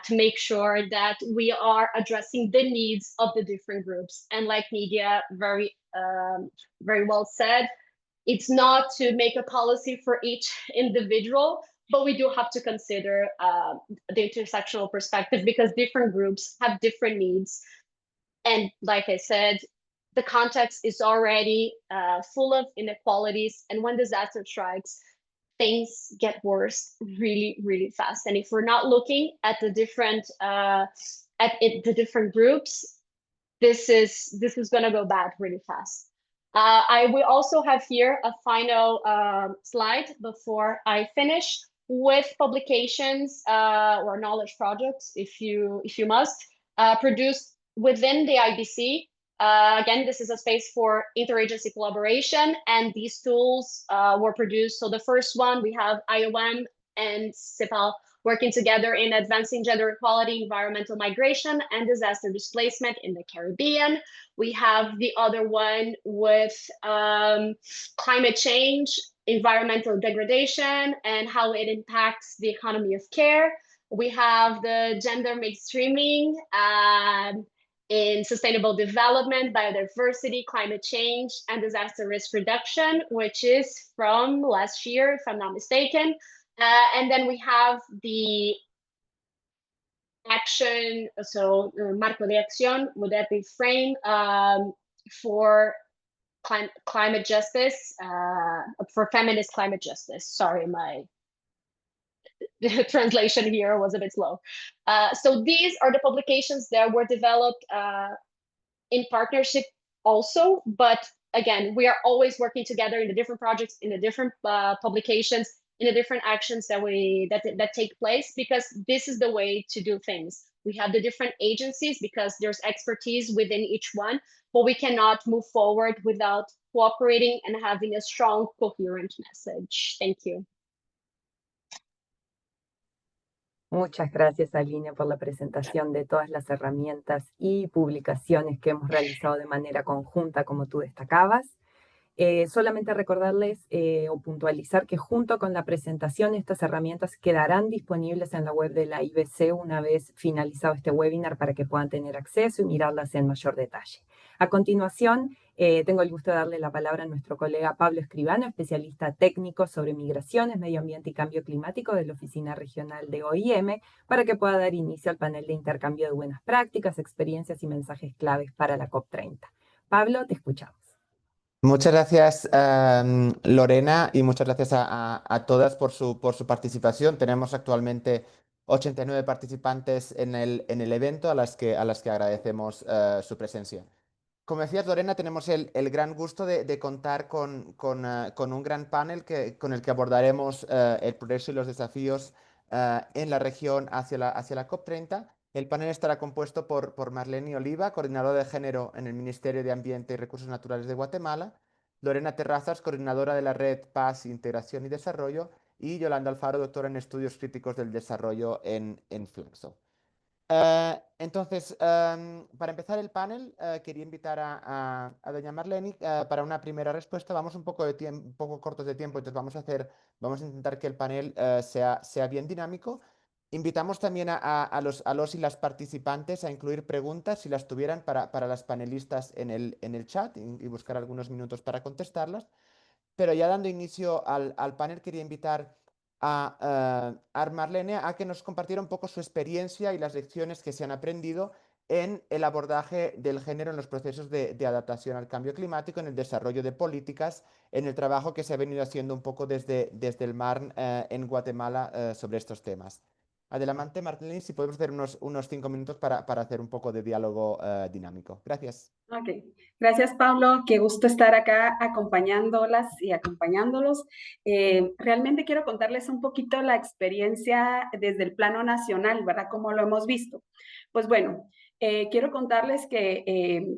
to make sure that we are addressing the needs of the different groups. And like Nidia very well said, it's not to make a policy for each individual, but we do have to consider the intersectional perspective because different groups have different needs. And like I said, the context is already full of inequalities. And when disaster strikes, things get worse really, really fast. And if we're not looking at the different groups, this is going to go bad really fast. I will also have here a final slide before I finish with publications or knowledge projects, if you must, produced within the IBC. Again, this is a space for interagency collaboration, and these tools were produced. So the first one, we have IOM and CIPAL working together in advancing gender equality, environmental migration, and disaster displacement in the Caribbean. We have the other one with climate change, environmental degradation, and how it impacts the economy of care. We have the gender mainstreaming in sustainable development, biodiversity, climate change, and disaster risk reduction, which is from last year, if I'm not mistaken. And then we have the action, so Marco de Acción, would that be frame for climate justice, for feminist climate justice. Sorry, my translation here was a bit slow. So these are the publications that were developed in partnership also, but again, we are always working together in the different projects, in the different publications, in the different actions that take place, because this is the way to do things. We have the different agencies because there's expertise within each one, but we cannot move forward without cooperating and having a strong, coherent message. Thank you. Muchas gracias, Aline, por la presentación de todas las herramientas y publicaciones que hemos realizado de manera conjunta, como tú destacabas. Solamente recordarles o puntualizar que junto con la presentación estas herramientas quedarán disponibles en la web de la IBC una vez finalizado este webinar para que puedan tener acceso y mirarlas en mayor detalle. A continuación, tengo el gusto de darle la palabra a nuestro colega Pablo Escribano, especialista técnico sobre migraciones, medio ambiente y cambio climático de la Oficina Regional de OIM, para que pueda dar inicio al panel de intercambio de buenas prácticas, experiencias y mensajes claves para la COP30. Pablo, te escuchamos. Muchas gracias, Lorena, y muchas gracias a todas por su participación. Tenemos actualmente 89 participantes en el evento a las que agradecemos su presencia. Como decías, Lorena, tenemos el gran gusto de contar con un gran panel con el que abordaremos el progreso y los desafíos en la región hacia la COP30. El panel estará compuesto por Marlene Oliva, coordinadora de género en el Ministerio de Ambiente y Recursos Naturales de Guatemala, Lorena Terrazas, coordinadora de la Red Paz, Integración y Desarrollo, y Yolanda Alfaro, doctora en Estudios Críticos del Desarrollo en Flaxo. Entonces, para empezar el panel, quería invitar a doña Marlene para una primera respuesta. Vamos un poco cortos de tiempo, entonces vamos a intentar que el panel sea bien dinámico. Invitamos también a los y las participantes a incluir preguntas, si las tuvieran, para las panelistas en el chat y buscar algunos minutos para contestarlas. Pero ya dando inicio al panel, quería invitar a Marlene a que nos compartiera un poco su experiencia y las lecciones que se han aprendido en el abordaje del género en los procesos de adaptación al cambio climático, en el desarrollo de políticas, en el trabajo que se ha venido haciendo un poco desde el MARN en Guatemala sobre estos temas. Adelante, Marlene, si podemos hacer unos 5 minutos para hacer un poco de diálogo dinámico. Gracias. Ok, gracias Pablo, qué gusto estar acá acompañándolas y acompañándolos. Realmente quiero contarles un poquito la experiencia desde el plano nacional, ¿verdad? Como lo hemos visto. Pues bueno, quiero contarles que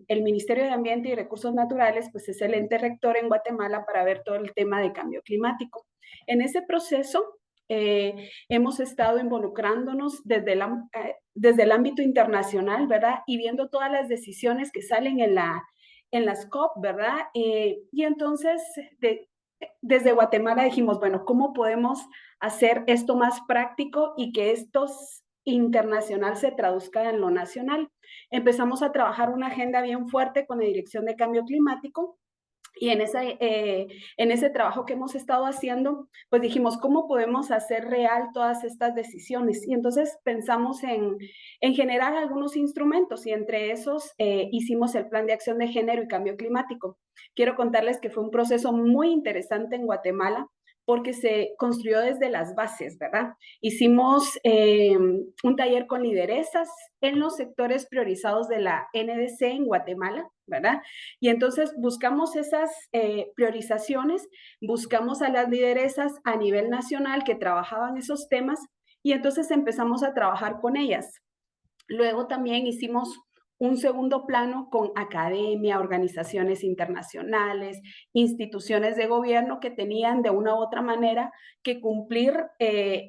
el Ministerio de Ambiente y Recursos Naturales pues es el ente rector en Guatemala para ver todo el tema de cambio climático. En ese proceso hemos estado involucrándonos desde el ámbito internacional, ¿verdad? Y viendo todas las decisiones que salen en las COP, ¿verdad? Y entonces, desde Guatemala dijimos, bueno, ¿cómo podemos hacer esto más práctico y que esto internacional se traduzca en lo nacional? Empezamos a trabajar una agenda bien fuerte con la Dirección de Cambio Climático. Y en ese trabajo que hemos estado haciendo, pues dijimos, ¿cómo podemos hacer real todas estas decisiones? Y entonces pensamos en generar algunos instrumentos y entre esos hicimos el Plan de Acción de Género y Cambio Climático. Quiero contarles que fue un proceso muy interesante en Guatemala porque se construyó desde las bases, ¿verdad? Hicimos un taller con lideresas en los sectores priorizados de la NDC en Guatemala, ¿verdad? Y entonces buscamos esas priorizaciones, buscamos a las lideresas a nivel nacional que trabajaban esos temas y entonces empezamos a trabajar con ellas. Luego también hicimos un segundo plano con academia, organizaciones internacionales, instituciones de gobierno que tenían de una u otra manera que cumplir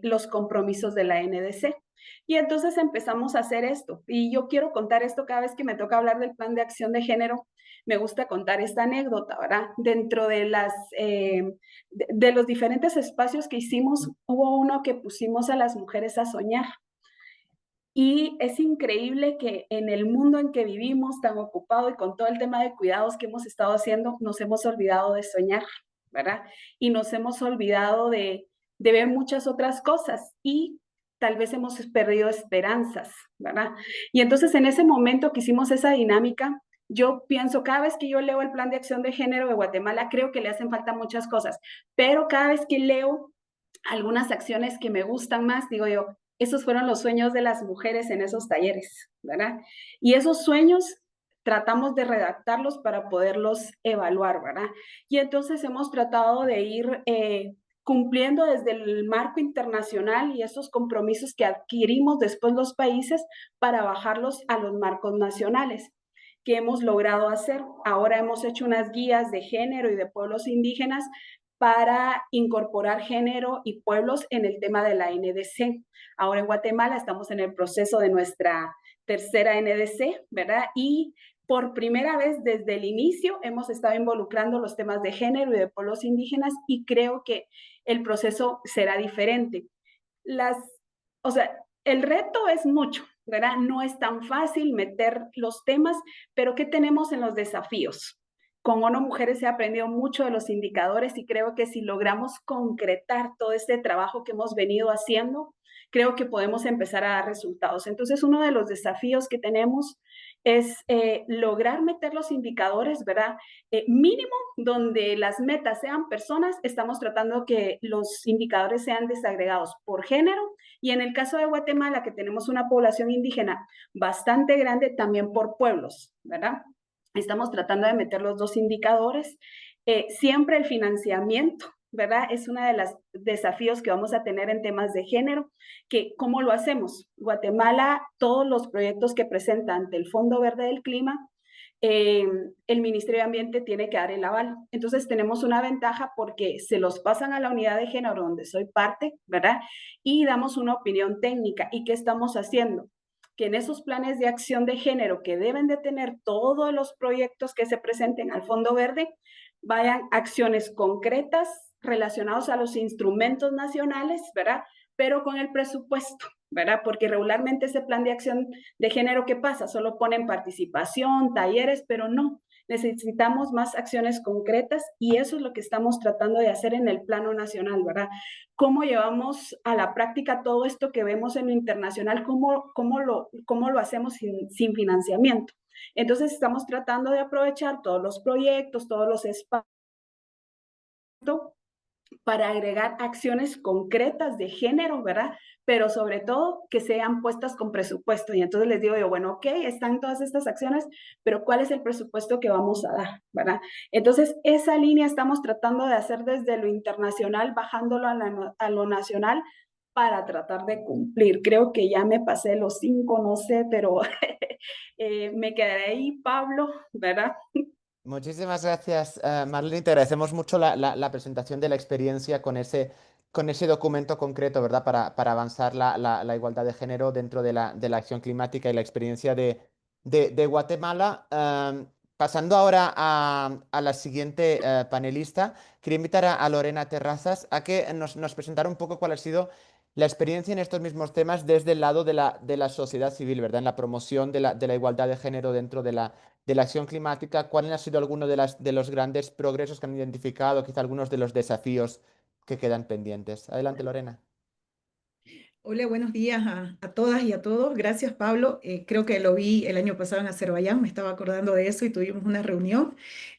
los compromisos de la NDC. Y entonces empezamos a hacer esto. Y yo quiero contar esto cada vez que me toca hablar del Plan de Acción de Género. Me gusta contar esta anécdota, ¿verdad? Dentro de los diferentes espacios que hicimos, hubo uno que pusimos a las mujeres a soñar. Y es increíble que en el mundo en que vivimos, tan ocupado y con todo el tema de cuidados que hemos estado haciendo, nos hemos olvidado de soñar, ¿verdad? Y nos hemos olvidado de ver muchas otras cosas y tal vez hemos perdido esperanzas, ¿verdad? Y entonces en ese momento que hicimos esa dinámica, yo pienso, cada vez que yo leo el Plan de Acción de Género de Guatemala, creo que le hacen falta muchas cosas, pero cada vez que leo algunas acciones que me gustan más, digo yo, esos fueron los sueños de las mujeres en esos talleres, ¿verdad? Y esos sueños tratamos de redactarlos para poderlos evaluar, ¿verdad? Y entonces hemos tratado de ir cumpliendo desde el marco internacional y esos compromisos que adquirimos después los países para bajarlos a los marcos nacionales que hemos logrado hacer. Ahora hemos hecho unas guías de género y de pueblos indígenas para incorporar género y pueblos en el tema de la NDC. Ahora en Guatemala estamos en el proceso de nuestra tercera NDC, ¿verdad? Y por primera vez desde el inicio hemos estado involucrando los temas de género y de pueblos indígenas y creo que el proceso será diferente. O sea, el reto es mucho, ¿verdad? No es tan fácil meter los temas, pero ¿qué tenemos en los desafíos? Con ONU Mujeres he aprendido mucho de los indicadores y creo que si logramos concretar todo este trabajo que hemos venido haciendo, creo que podemos empezar a dar resultados. Entonces, uno de los desafíos que tenemos es lograr meter los indicadores, ¿verdad? Mínimo, donde las metas sean personas, estamos tratando que los indicadores sean desagregados por género y en el caso de Guatemala, que tenemos una población indígena bastante grande, también por pueblos, ¿verdad? Estamos tratando de meter los dos indicadores. Siempre el financiamiento, ¿verdad? Es uno de los desafíos que vamos a tener en temas de género, que ¿cómo lo hacemos? Guatemala, todos los proyectos que presenta ante el Fondo Verde del Clima, el Ministerio de Ambiente tiene que dar el aval. Entonces tenemos una ventaja porque se los pasan a la unidad de género donde soy parte, ¿verdad? Y damos una opinión técnica. ¿Y qué estamos haciendo? Que en esos planes de acción de género que deben de tener todos los proyectos que se presenten al Fondo Verde, vayan acciones concretas relacionadas a los instrumentos nacionales, ¿verdad? Pero con el presupuesto, ¿verdad? Porque regularmente ese plan de acción de género, ¿qué pasa? Solo ponen participación, talleres, pero no. Necesitamos más acciones concretas y eso es lo que estamos tratando de hacer en el plano nacional, ¿verdad? ¿Cómo llevamos a la práctica todo esto que vemos en lo internacional? ¿Cómo lo hacemos sin financiamiento? Entonces estamos tratando de aprovechar todos los proyectos, todos los espacios para agregar acciones concretas de género, ¿verdad? Pero sobre todo que sean puestas con presupuesto. Y entonces les digo yo, bueno, ok, están todas estas acciones, pero ¿cuál es el presupuesto que vamos a dar, ¿verdad? Entonces, esa línea estamos tratando de hacer desde lo internacional, bajándolo a lo nacional para tratar de cumplir. Creo que ya me pasé los 5, no sé, pero me quedaré ahí, Pablo, ¿verdad? Muchísimas gracias, Marlene. Te agradecemos mucho la presentación de la experiencia con ese documento concreto, ¿verdad? Para avanzar la igualdad de género dentro de la acción climática y la experiencia de Guatemala. Pasando ahora a la siguiente panelista, quería invitar a Lorena Terrazas a que nos presentara un poco cuál ha sido la experiencia en estos mismos temas desde el lado de la sociedad civil, ¿verdad? En la promoción de la igualdad de género dentro de la acción climática. ¿Cuáles han sido algunos de los grandes progresos que han identificado, quizá algunos de los desafíos que quedan pendientes? Adelante, Lorena. Hola, buenos días a todas y a todos. Gracias, Pablo. Creo que lo vi el año pasado en Azerbaiyán, me estaba acordando de eso y tuvimos una reunión.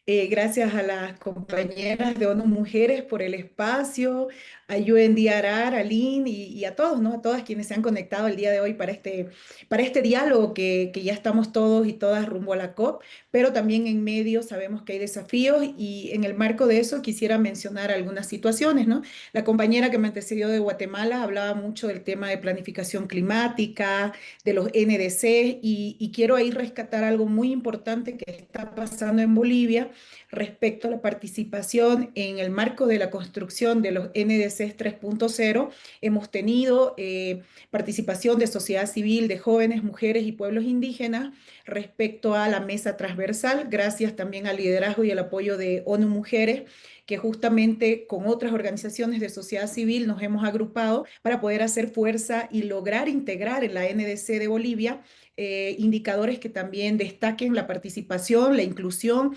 Gracias a las compañeras de ONU Mujeres por el espacio, a UNDRR, a Lynn y a todos, ¿no? A todas quienes se han conectado el día de hoy para este diálogo que ya estamos todos y todas rumbo a la COP, pero también en medio sabemos que hay desafíos y en el marco de eso quisiera mencionar algunas situaciones, ¿no? La compañera que me antecedió de Guatemala hablaba mucho del tema de planificación climática, de los NDC, y quiero ahí rescatar algo muy importante que está pasando en Bolivia respecto a la participación en el marco de la construcción de los NDCs 3.0. Hemos tenido participación de sociedad civil, de jóvenes, mujeres y pueblos indígenas respecto a la mesa transversal, gracias también al liderazgo y al apoyo de ONU Mujeres, que justamente con otras organizaciones de sociedad civil nos hemos agrupado para poder hacer fuerza y lograr integrar en la NDC de Bolivia indicadores que también destaquen la participación, la inclusión,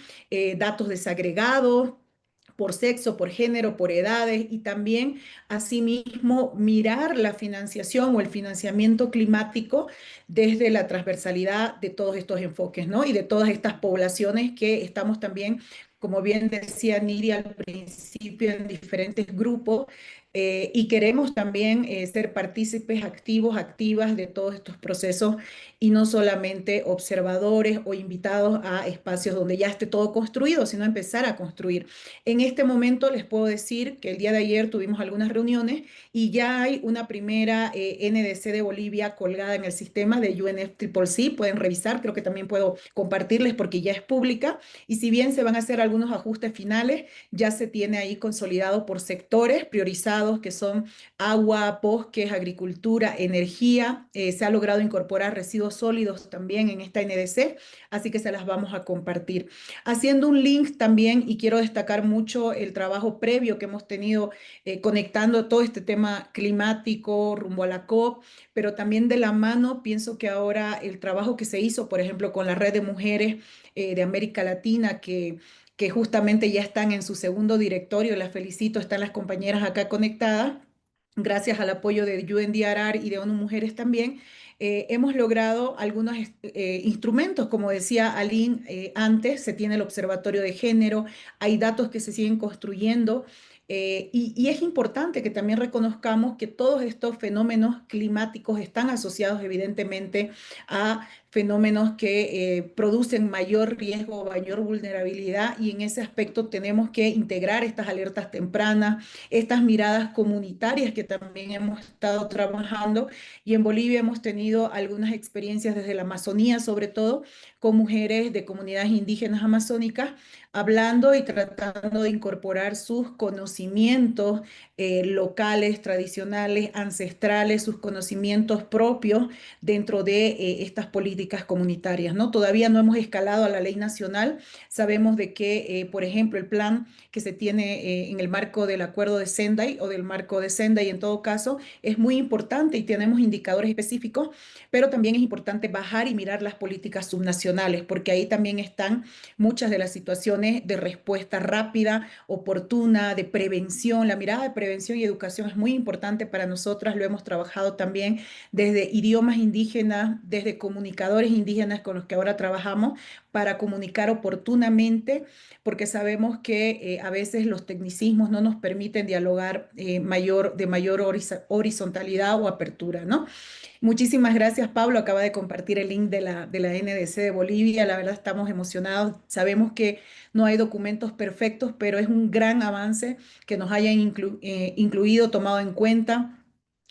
datos desagregados por sexo, por género, por edades y también asimismo mirar la financiación o el financiamiento climático desde la transversalidad de todos estos enfoques, ¿no? Y de todas estas poblaciones que estamos también, como bien decía Niri al principio, en diferentes grupos y queremos también ser partícipes activos, activas de todos estos procesos y no solamente observadores o invitados a espacios donde ya esté todo construido, sino empezar a construir. En este momento les puedo decir que el día de ayer tuvimos algunas reuniones y ya hay una primera NDC de Bolivia colgada en el sistema de UNFCCC. Pueden revisar, creo que también puedo compartirles porque ya es pública. Y si bien se van a hacer algunos ajustes finales, ya se tiene ahí consolidado por sectores priorizados privados, que son agua, bosques, agricultura, energía. Se ha logrado incorporar residuos sólidos también en esta NDC, así que se las vamos a compartir. Haciendo un link también, y quiero destacar mucho el trabajo previo que hemos tenido conectando todo este tema climático rumbo a la COP, pero también de la mano pienso que ahora el trabajo que se hizo, por ejemplo, con la red de mujeres de América Latina, que justamente ya están en su segundo directorio, las felicito, están las compañeras acá conectadas, gracias al apoyo de UNDRR y de ONU Mujeres también. Hemos logrado algunos instrumentos, como decía Aline antes, se tiene el Observatorio de Género, hay datos que se siguen construyendo. Y es importante que también reconozcamos que todos estos fenómenos climáticos están asociados evidentemente a fenómenos que producen mayor riesgo, mayor vulnerabilidad, y en ese aspecto tenemos que integrar estas alertas tempranas, estas miradas comunitarias que también hemos estado trabajando, y en Bolivia hemos tenido algunas experiencias desde la Amazonía, sobre todo con mujeres de comunidades indígenas amazónicas, hablando y tratando de incorporar sus conocimientos locales, tradicionales, ancestrales, sus conocimientos propios dentro de estas políticas comunitarias, ¿no? Todavía no hemos escalado a la ley nacional. Sabemos de que, por ejemplo, el plan que se tiene en el marco del acuerdo de Sendai o del marco de Sendai, en todo caso, es muy importante y tenemos indicadores específicos, pero también es importante bajar y mirar las políticas subnacionales, porque ahí también están muchas de las situaciones de respuesta rápida, oportuna, de prevención. La mirada de prevención y educación es muy importante para nosotras, lo hemos trabajado también desde idiomas indígenas, desde comunicadores indígenas con los que ahora trabajamos para comunicar oportunamente, porque sabemos que a veces los tecnicismos no nos permiten dialogar de mayor horizontalidad o apertura, ¿no? Muchísimas gracias, Pablo. Acaba de compartir el link de la NDC de Bolivia. La verdad estamos emocionados. Sabemos que no hay documentos perfectos, pero es un gran avance que nos hayan incluido, tomado en cuenta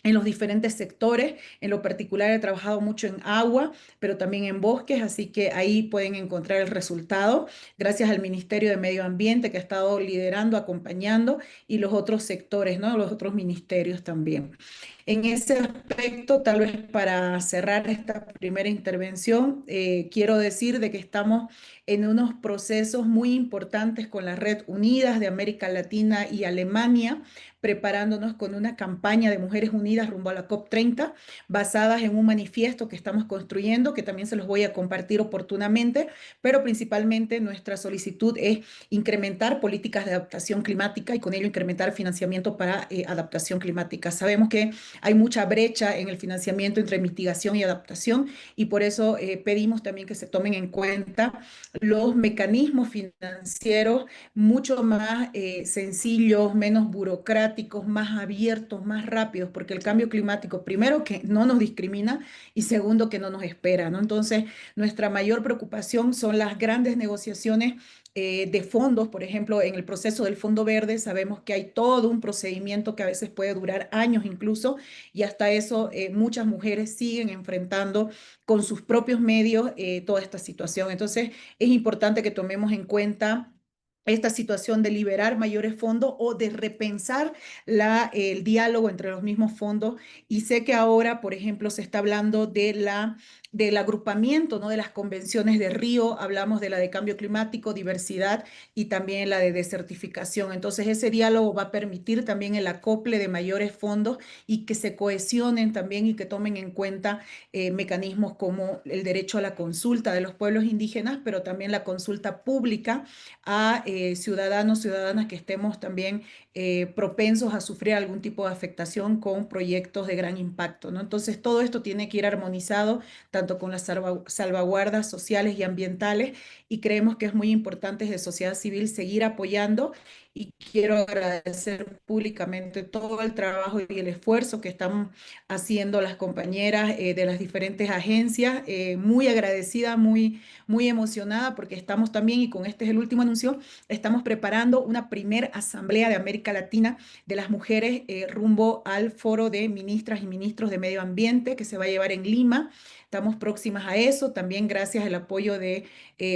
en los diferentes sectores. En lo particular he trabajado mucho en agua, pero también en bosques, así que ahí pueden encontrar el resultado. Gracias al Ministerio de Medio Ambiente que ha estado liderando, acompañando, y los otros sectores, ¿no? Los otros ministerios también. En ese aspecto, tal vez para cerrar esta primera intervención, quiero decir de que estamos en unos procesos muy importantes con la Red Unidas de América Latina y Alemania, preparándonos con una campaña de Mujeres Unidas rumbo a la COP30, basadas en un manifiesto que estamos construyendo, que también se los voy a compartir oportunamente, pero principalmente nuestra solicitud es incrementar políticas de adaptación climática y con ello incrementar financiamiento para adaptación climática. Sabemos que hay mucha brecha en el financiamiento entre mitigación y adaptación, y por eso pedimos también que se tomen en cuenta los mecanismos financieros mucho más sencillos, menos burocráticos, más abiertos, más rápidos, porque el cambio climático, primero, que no nos discrimina, y segundo, que no nos espera, ¿no? Entonces, nuestra mayor preocupación son las grandes negociaciones de fondos. Por ejemplo, en el proceso del Fondo Verde sabemos que hay todo un procedimiento que a veces puede durar años incluso, y hasta eso muchas mujeres siguen enfrentando con sus propios medios toda esta situación. Entonces, es importante que tomemos en cuenta esta situación de liberar mayores fondos o de repensar el diálogo entre los mismos fondos. Y sé que ahora, por ejemplo, se está hablando del agrupamiento, ¿no? De las convenciones de Río, hablamos de la de cambio climático, diversidad, y también la de desertificación. Entonces, ese diálogo va a permitir también el acople de mayores fondos y que se cohesionen también y que tomen en cuenta mecanismos como el derecho a la consulta de los pueblos indígenas, pero también la consulta pública a ciudadanos, ciudadanas que estemos también propensos a sufrir algún tipo de afectación con proyectos de gran impacto, ¿no? Entonces, todo esto tiene que ir armonizado tanto con las salvaguardas sociales y ambientales, y creemos que es muy importante desde sociedad civil seguir apoyando, y quiero agradecer públicamente todo el trabajo y el esfuerzo que están haciendo las compañeras de las diferentes agencias. Muy agradecida, muy emocionada, porque estamos también, y con este es el último anuncio, estamos preparando una primer asamblea de América Latina de las mujeres rumbo al foro de ministras y ministros de medio ambiente que se va a llevar en Lima. Estamos estamos próximas a eso, también gracias al apoyo de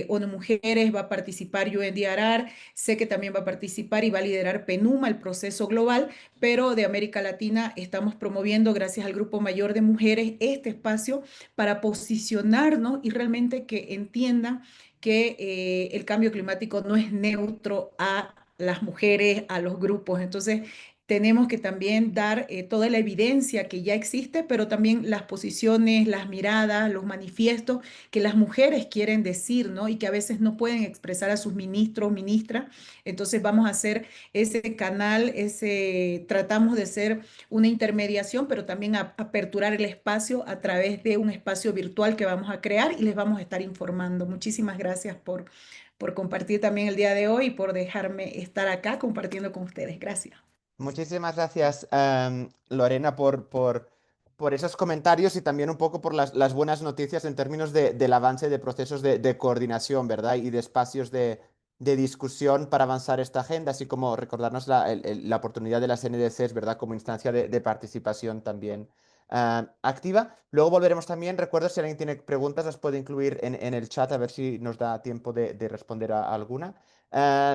ONU Mujeres va a participar UNDRR, sé que también va a participar y va a liderar PNUMA, el proceso global, pero de América Latina estamos promoviendo, gracias al Grupo Mayor de Mujeres, este espacio para posicionarnos y realmente que entiendan que el cambio climático no es neutro a las mujeres, a los grupos. Entonces, tenemos que también dar toda la evidencia que ya existe, pero también las posiciones, las miradas, los manifiestos que las mujeres quieren decir, ¿no? Y que a veces no pueden expresar a sus ministros, ministras. Entonces vamos a hacer ese canal, tratamos de ser una intermediación, pero también aperturar el espacio a través de un espacio virtual que vamos a crear y les vamos a estar informando. Muchísimas gracias por compartir también el día de hoy y por dejarme estar acá compartiendo con ustedes. Gracias. Muchísimas gracias, Lorena, por esos comentarios y también un poco por las buenas noticias en términos del avance de procesos de coordinación, ¿verdad? Y de espacios de discusión para avanzar esta agenda, así como recordarnos la oportunidad de las NDCs, ¿verdad? Como instancia de participación también activa. Luego volveremos también, recuerdo, si alguien tiene preguntas, las puede incluir en el chat, a ver si nos da tiempo de responder a alguna.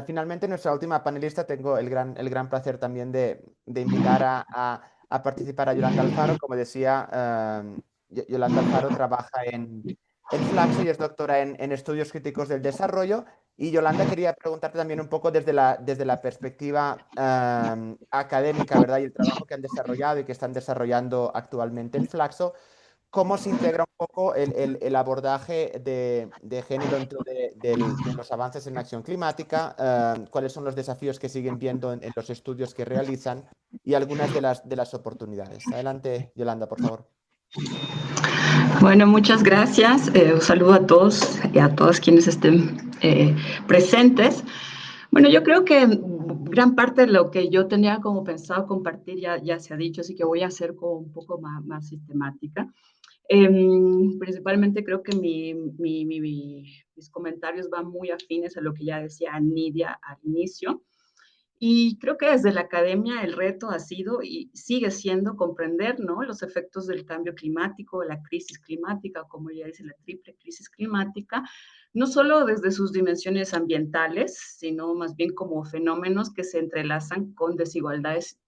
Finalmente, nuestra última panelista, tengo el gran placer también de invitar a participar a Yolanda Alfaro. Como decía, Yolanda Alfaro trabaja en Flaxo y es doctora en estudios críticos del desarrollo. Y Yolanda, quería preguntarte también un poco desde la perspectiva académica, ¿verdad? Y el trabajo que han desarrollado y que están desarrollando actualmente en Flaxo. ¿Cómo se integra un poco el abordaje de género dentro de los avances en la acción climática? ¿Cuáles son los desafíos que siguen viendo en los estudios que realizan y algunas de las oportunidades? Adelante, Yolanda, por favor. Bueno, muchas gracias. Un saludo a todos y a todas quienes estén presentes. Bueno, yo creo que gran parte de lo que yo tenía como pensado compartir ya se ha dicho, así que voy a hacer como un poco más sistemática. Principalmente creo que mis comentarios van muy afines a lo que ya decía Nidia al inicio. Y creo que desde la academia el reto ha sido y sigue siendo comprender, ¿no?, los efectos del cambio climático, la crisis climática, como ya dice, la triple crisis climática, no solo desde sus dimensiones ambientales, sino más bien como fenómenos que se entrelazan con desigualdades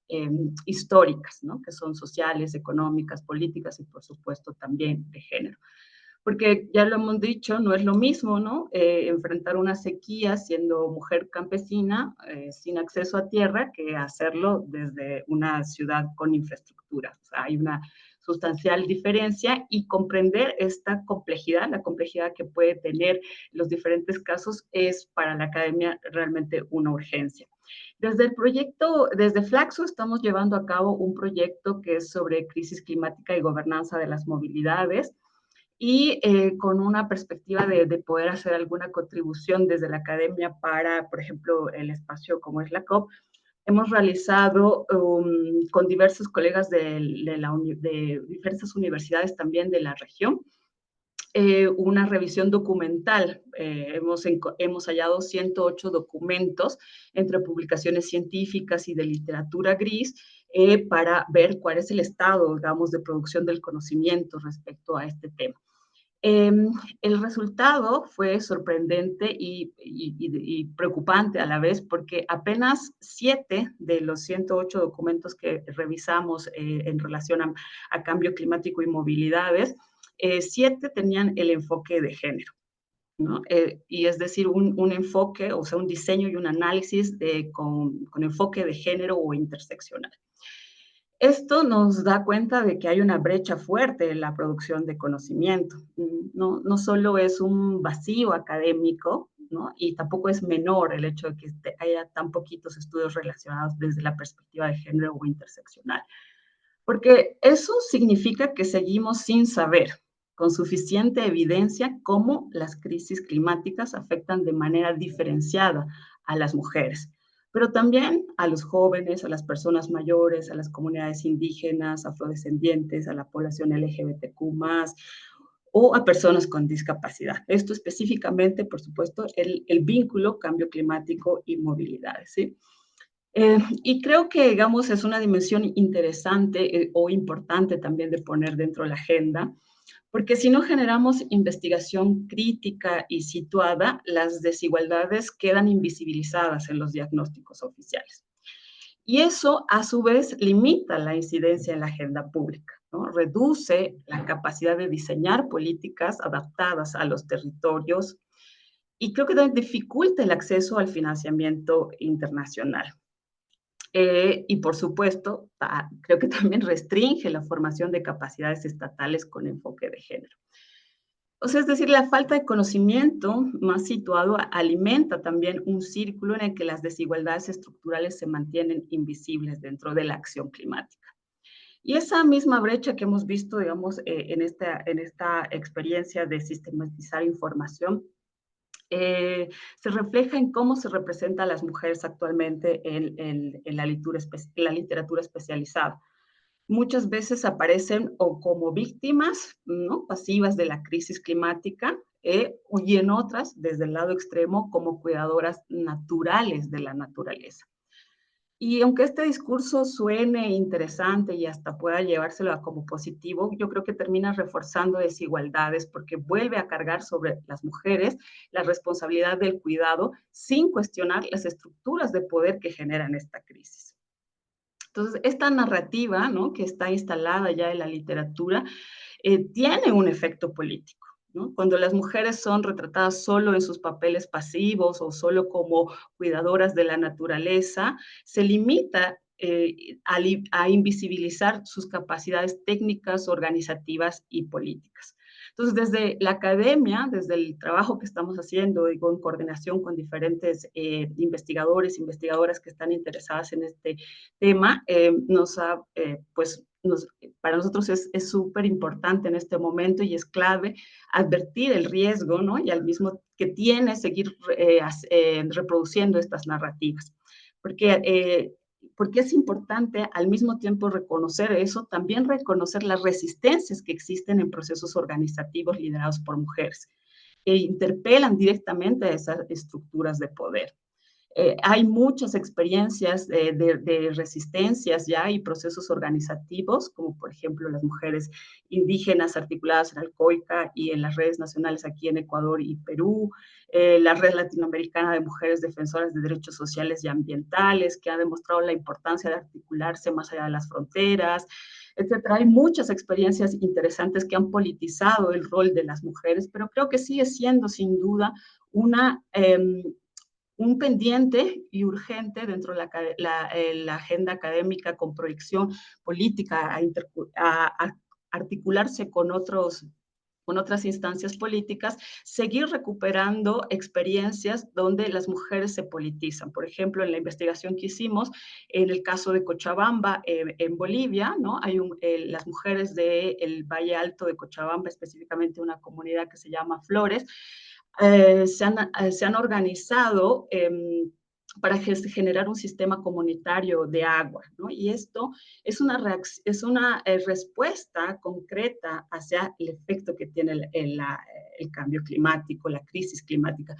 históricas, ¿no?, que son sociales, económicas, políticas y, por supuesto, también de género. Porque ya lo hemos dicho, no es lo mismo, ¿no? Enfrentar una sequía siendo mujer campesina, sin acceso a tierra, que hacerlo desde una ciudad con infraestructura. O sea, hay una sustancial diferencia y comprender esta complejidad, la complejidad que puede tener los diferentes casos, es para la academia realmente una urgencia. Desde el proyecto, desde Flaxo, estamos llevando a cabo un proyecto que es sobre crisis climática y gobernanza de las movilidades, y con una perspectiva de poder hacer alguna contribución desde la academia para, por ejemplo, el espacio como es la COP. Hemos realizado con diversos colegas de diversas universidades también de la región una revisión documental. Hemos hallado 108 documentos entre publicaciones científicas y de literatura gris para ver cuál es el estado, digamos, de producción del conocimiento respecto a este tema. El resultado fue sorprendente y preocupante a la vez, porque apenas 7 de los 108 documentos que revisamos en relación a cambio climático y movilidades, 7 tenían el enfoque de género, ¿no? Y es decir, un enfoque, o sea, un diseño y un análisis con enfoque de género o interseccional. Esto nos da cuenta de que hay una brecha fuerte en la producción de conocimiento. No solo es un vacío académico, ¿no?, y tampoco es menor el hecho de que haya tan poquitos estudios relacionados desde la perspectiva de género o interseccional. Porque eso significa que seguimos sin saber con suficiente evidencia cómo las crisis climáticas afectan de manera diferenciada a las mujeres, pero también a los jóvenes, a las personas mayores, a las comunidades indígenas, afrodescendientes, a la población LGBTQ+, o a personas con discapacidad. Esto específicamente, por supuesto, el vínculo cambio climático y movilidades, ¿sí? Y creo que, digamos, es una dimensión interesante o importante también de poner dentro de la agenda, porque si no generamos investigación crítica y situada, las desigualdades quedan invisibilizadas en los diagnósticos oficiales. Y eso, a su vez, limita la incidencia en la agenda pública, ¿no? Reduce la capacidad de diseñar políticas adaptadas a los territorios y creo que también dificulta el acceso al financiamiento internacional. Y por supuesto, creo que también restringe la formación de capacidades estatales con enfoque de género. O sea, es decir, la falta de conocimiento más situado alimenta también un círculo en el que las desigualdades estructurales se mantienen invisibles dentro de la acción climática. Y esa misma brecha que hemos visto, digamos, en esta experiencia de sistematizar información, se refleja en cómo se representa a las mujeres actualmente en la literatura especializada. Muchas veces aparecen o como víctimas, ¿no?, pasivas de la crisis climática, y en otras, desde el lado extremo, como cuidadoras naturales de la naturaleza. Y aunque este discurso suene interesante y hasta pueda llevárselo a como positivo, yo creo que termina reforzando desigualdades porque vuelve a cargar sobre las mujeres la responsabilidad del cuidado sin cuestionar las estructuras de poder que generan esta crisis. Entonces, esta narrativa, ¿no?, que está instalada ya en la literatura, tiene un efecto político, ¿no? Cuando las mujeres son retratadas solo en sus papeles pasivos o solo como cuidadoras de la naturaleza, se limita a invisibilizar sus capacidades técnicas, organizativas y políticas. Entonces, desde la academia, desde el trabajo que estamos haciendo y con coordinación con diferentes investigadores, investigadoras que están interesadas en este tema, para nosotros es súper importante en este momento y es clave advertir el riesgo, ¿no?, y al mismo que tiene seguir reproduciendo estas narrativas. Porque es importante al mismo tiempo reconocer eso, también reconocer las resistencias que existen en procesos organizativos liderados por mujeres, que interpelan directamente a esas estructuras de poder. Hay muchas experiencias de resistencias ya y procesos organizativos, como por ejemplo las mujeres indígenas articuladas en Alcoica y en las redes nacionales aquí en Ecuador y Perú, la Red Latinoamericana de Mujeres Defensoras de Derechos Sociales y Ambientales, que ha demostrado la importancia de articularse más allá de las fronteras, etcétera. Hay muchas experiencias interesantes que han politizado el rol de las mujeres, pero creo que sigue siendo sin duda un pendiente y urgente dentro de la agenda académica con proyección política a articularse con otras instancias políticas, seguir recuperando experiencias donde las mujeres se politizan. Por ejemplo, en la investigación que hicimos, en el caso de Cochabamba, en Bolivia, ¿no?, hay las mujeres del Valle Alto de Cochabamba, específicamente una comunidad que se llama Flores, se han organizado para generar un sistema comunitario de agua, ¿no? Y esto es una respuesta concreta hacia el efecto que tiene el cambio climático, la crisis climática.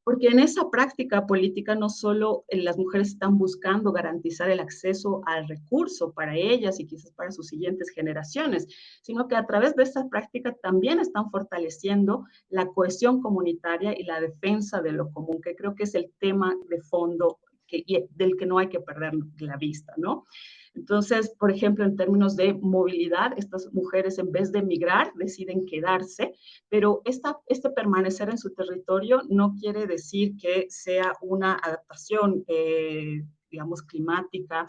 Porque en esa práctica política no solo las mujeres están buscando garantizar el acceso al recurso para ellas y quizás para sus siguientes generaciones, sino que a través de esta práctica también están fortaleciendo la cohesión comunitaria y la defensa de lo común, que creo que es el tema de fondo del que no hay que perder la vista, ¿no? Entonces, por ejemplo, en términos de movilidad, estas mujeres en vez de emigrar deciden quedarse, pero este permanecer en su territorio no quiere decir que sea una adaptación, digamos, climática,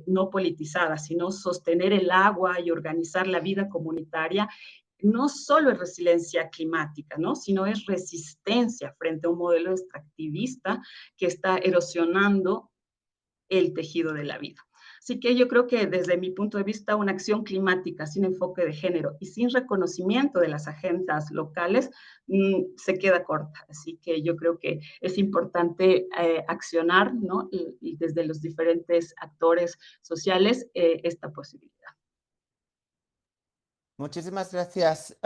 no politizada, sino sostener el agua y organizar la vida comunitaria. No solo es resiliencia climática, ¿no?, sino es resistencia frente a un modelo extractivista que está erosionando el tejido de la vida. Así que yo creo que desde mi punto de vista, una acción climática sin enfoque de género y sin reconocimiento de las agendas locales se queda corta. Así que yo creo que es importante accionar, ¿no?, y desde los diferentes actores sociales esta posibilidad. Muchísimas gracias,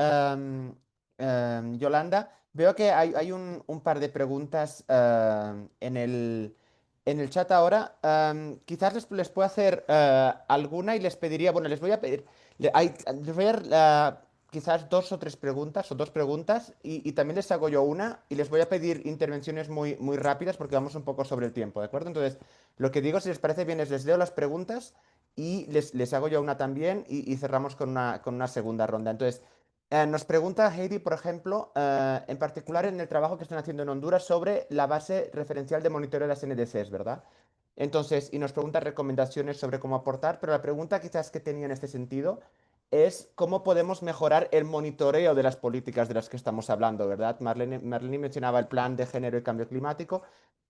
Yolanda. Veo que hay un par de preguntas en el chat ahora. Quizás les puedo hacer alguna y les pediría, bueno, les voy a pedir, les voy a quizás 2 o 3 preguntas, o 2 preguntas, y también les hago yo una, y les voy a pedir intervenciones muy rápidas porque vamos un poco sobre el tiempo, ¿de acuerdo? Entonces, lo que digo, si les parece bien, es les leo las preguntas y les hago yo una también y cerramos con una segunda ronda. Entonces, nos pregunta Heidi, por ejemplo, en particular en el trabajo que están haciendo en Honduras sobre la base referencial de monitoreo de las NDCs, ¿verdad? Entonces, y nos pregunta recomendaciones sobre cómo aportar, pero la pregunta quizás que tenía en este sentido es cómo podemos mejorar el monitoreo de las políticas de las que estamos hablando, ¿verdad? Marlene mencionaba el plan de género y cambio climático.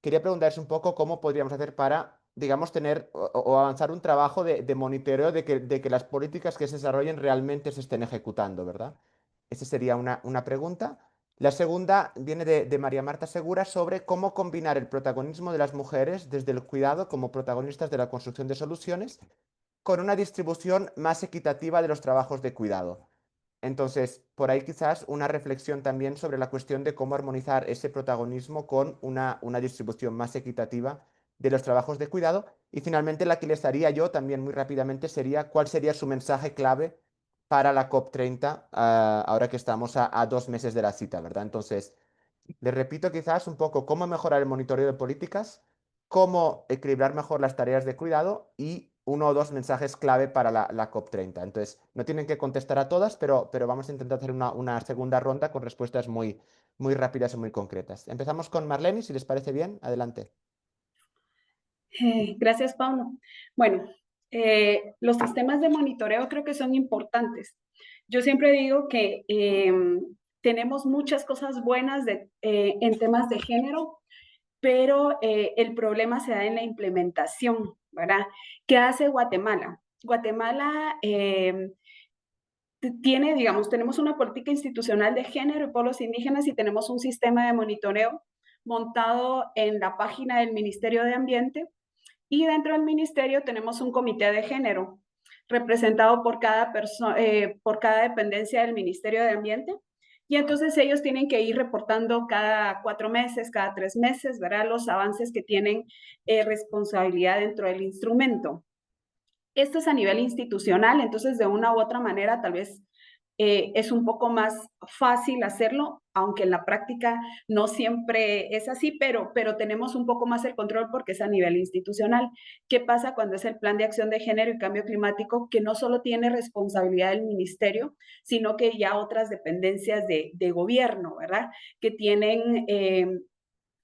Quería preguntarles un poco cómo podríamos hacer para, digamos, tener o avanzar un trabajo de monitoreo de que las políticas que se desarrollen realmente se estén ejecutando, ¿verdad? Esa sería una pregunta. La segunda viene de María Marta Segura sobre cómo combinar el protagonismo de las mujeres desde el cuidado como protagonistas de la construcción de soluciones con una distribución más equitativa de los trabajos de cuidado. Entonces, por ahí quizás una reflexión también sobre la cuestión de cómo armonizar ese protagonismo con una distribución más equitativa de los trabajos de cuidado. Y finalmente la que les haría yo también muy rápidamente sería cuál sería su mensaje clave para la COP30, ahora que estamos a 2 meses de la cita, ¿verdad? Entonces, les repito quizás un poco cómo mejorar el monitoreo de políticas, cómo equilibrar mejor las tareas de cuidado y 1 o 2 mensajes clave para la COP30. Entonces, no tienen que contestar a todas, pero vamos a intentar hacer una segunda ronda con respuestas muy rápidas y muy concretas. Empezamos con Marlene, si les parece bien. Adelante. Gracias, Pablo. Bueno, los sistemas de monitoreo creo que son importantes. Yo siempre digo que tenemos muchas cosas buenas en temas de género, pero el problema se da en la implementación, ¿verdad? ¿Qué hace Guatemala? Guatemala tiene, digamos, tenemos una política institucional de género y pueblos indígenas y tenemos un sistema de monitoreo montado en la página del Ministerio de Ambiente, y dentro del ministerio tenemos un comité de género representado por cada dependencia del Ministerio de Ambiente. Y entonces ellos tienen que ir reportando cada 4 meses, cada 3 meses, ¿verdad? Los avances que tienen responsabilidad dentro del instrumento. Esto es a nivel institucional, entonces de una u otra manera tal vez es un poco más fácil hacerlo, aunque en la práctica no siempre es así, pero tenemos un poco más el control porque es a nivel institucional. ¿Qué pasa cuando es el Plan de Acción de Género y Cambio Climático, que no solo tiene responsabilidad del ministerio, sino que ya otras dependencias de gobierno, ¿verdad? Que tienen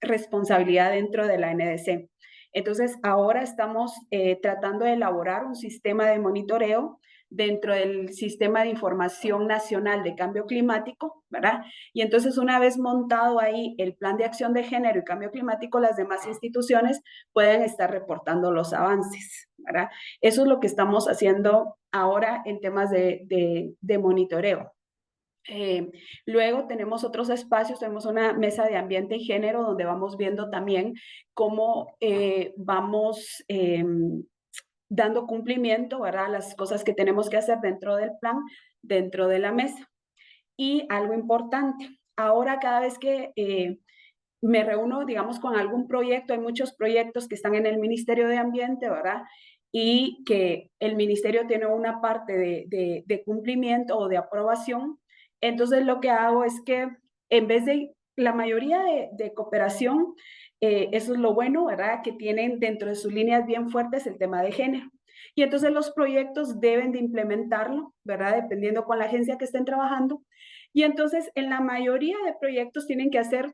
responsabilidad dentro de la NDC. Entonces, ahora estamos tratando de elaborar un sistema de monitoreo dentro del Sistema de Información Nacional de Cambio Climático, ¿verdad? Y entonces, una vez montado ahí el Plan de Acción de Género y Cambio Climático, las demás instituciones pueden estar reportando los avances, ¿verdad? Eso es lo que estamos haciendo ahora en temas de monitoreo. Luego tenemos otros espacios, tenemos una mesa de ambiente y género donde vamos viendo también cómo vamos dando cumplimiento, ¿verdad? Las cosas que tenemos que hacer dentro del plan, dentro de la mesa. Y algo importante, ahora cada vez que me reúno, digamos, con algún proyecto, hay muchos proyectos que están en el Ministerio de Ambiente, ¿verdad? Y que el ministerio tiene una parte de cumplimiento o de aprobación. Entonces lo que hago es que en vez de la mayoría de cooperación, eso es lo bueno, ¿verdad? Que tienen dentro de sus líneas bien fuertes el tema de género. Y entonces los proyectos deben de implementarlo, ¿verdad? Dependiendo con la agencia que estén trabajando. Y entonces en la mayoría de proyectos tienen que hacer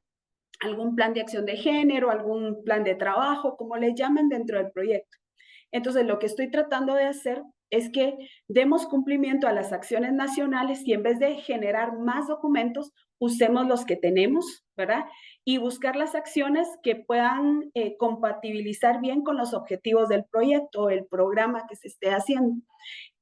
algún plan de acción de género, algún plan de trabajo, como le llamen dentro del proyecto. Entonces, lo que estoy tratando de hacer es que demos cumplimiento a las acciones nacionales y en vez de generar más documentos, usemos los que tenemos, ¿verdad? Y buscar las acciones que puedan compatibilizar bien con los objetivos del proyecto o el programa que se esté haciendo.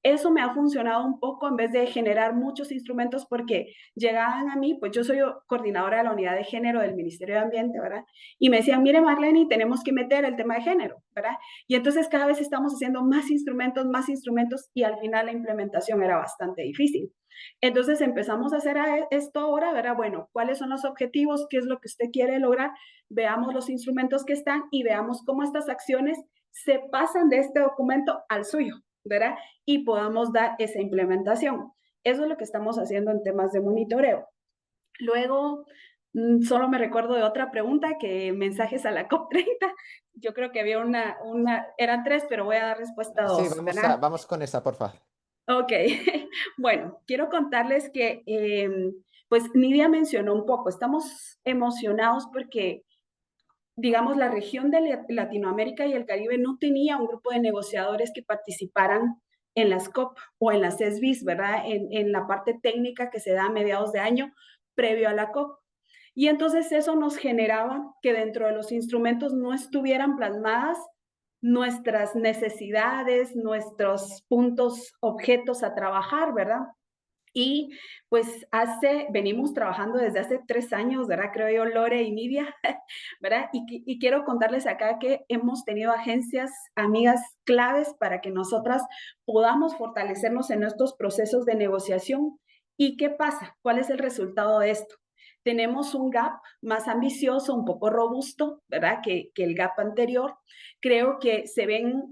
Eso me ha funcionado un poco en vez de generar muchos instrumentos porque llegaban a mí, pues yo soy coordinadora de la unidad de género del Ministerio de Ambiente, ¿verdad? Y me decían, mire Marlene, tenemos que meter el tema de género, ¿verdad? Y entonces cada vez estamos haciendo más instrumentos y al final la implementación era bastante difícil. Entonces empezamos a hacer esto ahora, ¿verdad? Bueno, ¿cuáles son los objetivos? ¿Qué es lo que usted quiere lograr? Veamos los instrumentos que están y veamos cómo estas acciones se pasan de este documento al suyo, ¿verdad? Y podamos dar esa implementación. Eso es lo que estamos haciendo en temas de monitoreo. Luego, solo me recuerdo de otra pregunta, que mensajes a la COP30. Yo creo que había eran 3, pero voy a dar respuesta a Sí, 2, ¿verdad? vamos con esa, por favor. Ok, bueno, quiero contarles que, pues Nidia mencionó un poco, estamos emocionados porque, digamos, la región de Latinoamérica y el Caribe no tenía un grupo de negociadores que participaran en las COP o en las SBIS, ¿verdad? En la parte técnica que se da a mediados de año previo a la COP. Y entonces eso nos generaba que dentro de los instrumentos no estuvieran plasmadas nuestras necesidades, nuestros puntos, objetos a trabajar, ¿verdad? Y pues venimos trabajando desde hace 3 años, ¿verdad? Creo yo, Lore y Nidia, ¿verdad? Y quiero contarles acá que hemos tenido agencias, amigas claves para que nosotras podamos fortalecernos en estos procesos de negociación. ¿Y qué pasa? ¿Cuál es el resultado de esto? Tenemos un gap más ambicioso, un poco robusto, ¿verdad? Que el gap anterior. Creo que se ven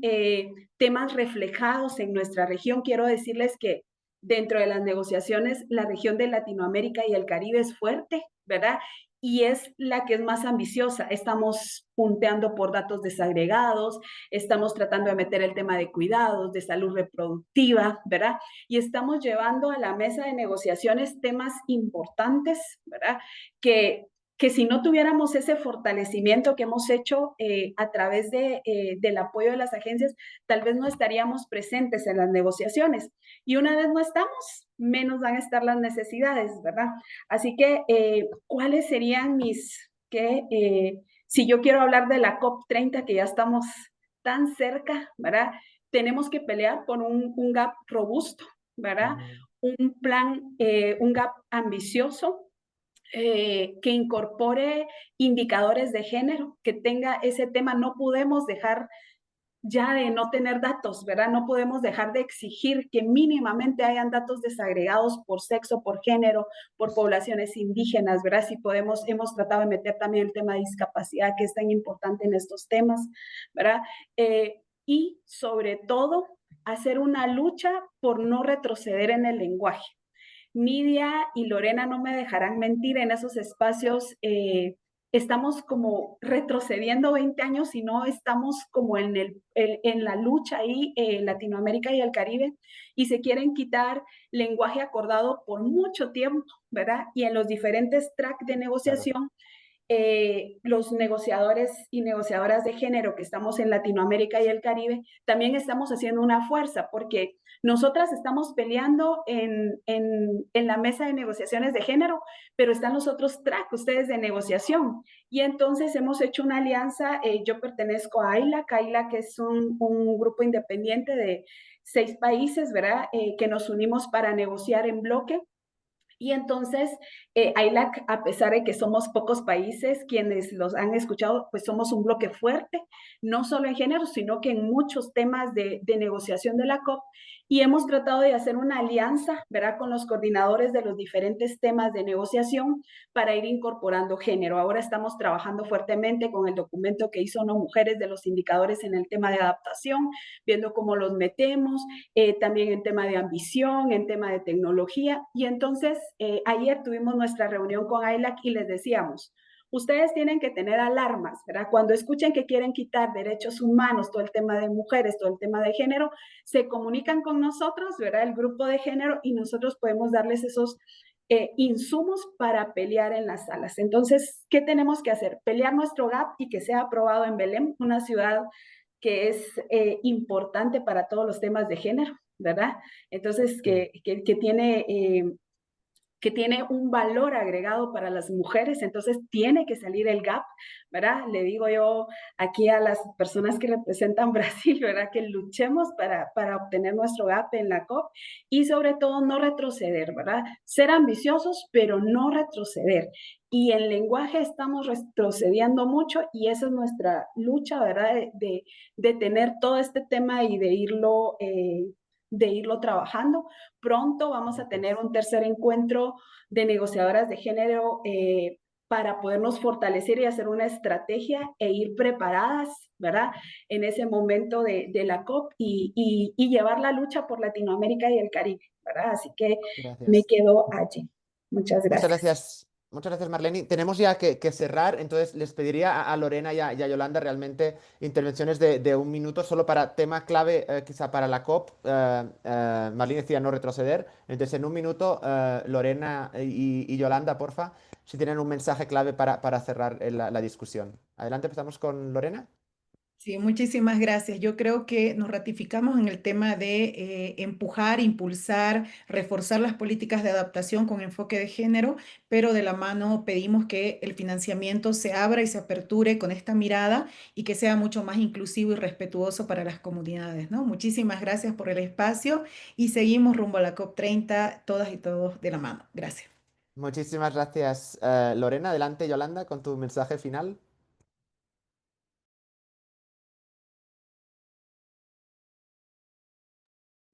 temas reflejados en nuestra región. Quiero decirles que dentro de las negociaciones, la región de Latinoamérica y el Caribe es fuerte, ¿verdad? Y es la que es más ambiciosa. Estamos punteando por datos desagregados, estamos tratando de meter el tema de cuidados, de salud reproductiva, ¿verdad? Y estamos llevando a la mesa de negociaciones temas importantes, ¿verdad? Que si no tuviéramos ese fortalecimiento que hemos hecho a través del apoyo de las agencias, tal vez no estaríamos presentes en las negociaciones. Y una vez no estamos, menos van a estar las necesidades, ¿verdad? Así que, ¿cuáles serían si yo quiero hablar de la COP30, que ya estamos tan cerca, ¿verdad? Tenemos que pelear por un gap robusto, ¿verdad? Un plan, un gap ambicioso, que incorpore indicadores de género, que tenga ese tema. No podemos dejar ya de no tener datos, ¿verdad? No podemos dejar de exigir que mínimamente hayan datos desagregados por sexo, por género, por poblaciones indígenas, ¿verdad? Si podemos, hemos tratado de meter también el tema de discapacidad, que es tan importante en estos temas, ¿verdad? Y sobre todo, hacer una lucha por no retroceder en el lenguaje. Nidia y Lorena no me dejarán mentir, en esos espacios estamos como retrocediendo 20 años y no estamos como en la lucha ahí, Latinoamérica y el Caribe, y se quieren quitar lenguaje acordado por mucho tiempo, ¿verdad? Y en los diferentes tracks de negociación, los negociadores y negociadoras de género que estamos en Latinoamérica y el Caribe, también estamos haciendo una fuerza, porque nosotras estamos peleando en la mesa de negociaciones de género, pero están los otros tracks, ustedes de negociación. Y entonces hemos hecho una alianza, yo pertenezco a AILAC, que es un grupo independiente de 6 países, ¿verdad? Que nos unimos para negociar en bloque. Y entonces, AILAC, a pesar de que somos pocos países, quienes los han escuchado, pues somos un bloque fuerte, no solo en género, sino que en muchos temas de negociación de la COP. Y hemos tratado de hacer una alianza, ¿verdad?, con los coordinadores de los diferentes temas de negociación para ir incorporando género. Ahora estamos trabajando fuertemente con el documento que hizo No Mujeres de los indicadores en el tema de adaptación, viendo cómo los metemos, también en tema de ambición, en tema de tecnología. Y entonces, ayer tuvimos nuestra reunión con AILAC y les decíamos, ustedes tienen que tener alarmas, ¿verdad? Cuando escuchen que quieren quitar derechos humanos, todo el tema de mujeres, todo el tema de género, se comunican con nosotros, ¿verdad? El grupo de género, y nosotros podemos darles esos insumos para pelear en las salas. Entonces, ¿qué tenemos que hacer? Pelear nuestro gap y que sea aprobado en Belém, una ciudad que es importante para todos los temas de género, ¿verdad? Entonces, que tiene un valor agregado para las mujeres, entonces tiene que salir el gap, ¿verdad? Le digo yo aquí a las personas que representan Brasil, ¿verdad? Que luchemos para obtener nuestro gap en la COP y sobre todo no retroceder, ¿verdad? Ser ambiciosos, pero no retroceder. Y en lenguaje estamos retrocediendo mucho y esa es nuestra lucha, ¿verdad? De tener todo este tema y de irlo trabajando. Pronto vamos a tener un tercer encuentro de negociadoras de género para podernos fortalecer y hacer una estrategia e ir preparadas, ¿verdad? En ese momento de la COP y llevar la lucha por Latinoamérica y el Caribe, ¿verdad? Así que me Gracias. quedo allí. Muchas Muchas gracias. gracias. Muchas gracias, Marlene. Tenemos ya que cerrar, entonces les pediría a Lorena y a Yolanda realmente intervenciones de un minuto solo para tema clave, quizá para la COP. Marlene decía no retroceder. Entonces, en un minuto, Lorena y Yolanda, porfa, si tienen un mensaje clave para cerrar la discusión. Adelante, empezamos con Lorena. Sí, muchísimas gracias. Yo creo que nos ratificamos en el tema de empujar, impulsar, reforzar las políticas de adaptación con enfoque de género, pero de la mano pedimos que el financiamiento se abra y se aperture con esta mirada y que sea mucho más inclusivo y respetuoso para las comunidades, ¿no? Muchísimas gracias por el espacio y seguimos rumbo a la COP30, todas y todos de la mano. Gracias. Muchísimas gracias, Lorena. Adelante, Yolanda, con tu mensaje final.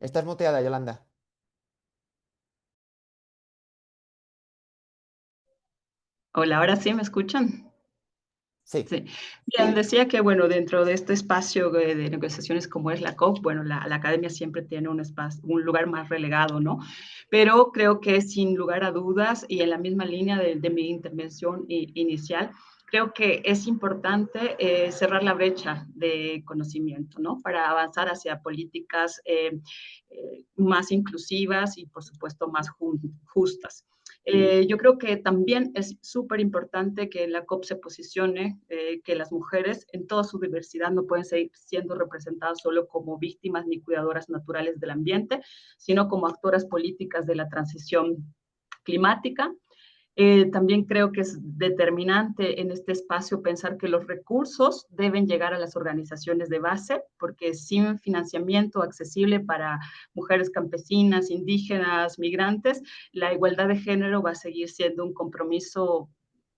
Estás muteada, Yolanda. Hola, ahora sí me escuchan. Sí. Sí, bien, decía que, bueno, dentro de este espacio de negociaciones como es la COP, bueno, la academia siempre tiene un espacio, un lugar más relegado, ¿no? Pero creo que sin lugar a dudas y en la misma línea de mi intervención inicial, creo que es importante cerrar la brecha de conocimiento, ¿no? Para avanzar hacia políticas más inclusivas y, por supuesto, más justas. Yo creo que también es súper importante que la COP se posicione, que las mujeres en toda su diversidad no pueden seguir siendo representadas solo como víctimas ni cuidadoras naturales del ambiente, sino como actoras políticas de la transición climática. También creo que es determinante en este espacio pensar que los recursos deben llegar a las organizaciones de base, porque sin financiamiento accesible para mujeres campesinas, indígenas, migrantes, la igualdad de género va a seguir siendo un compromiso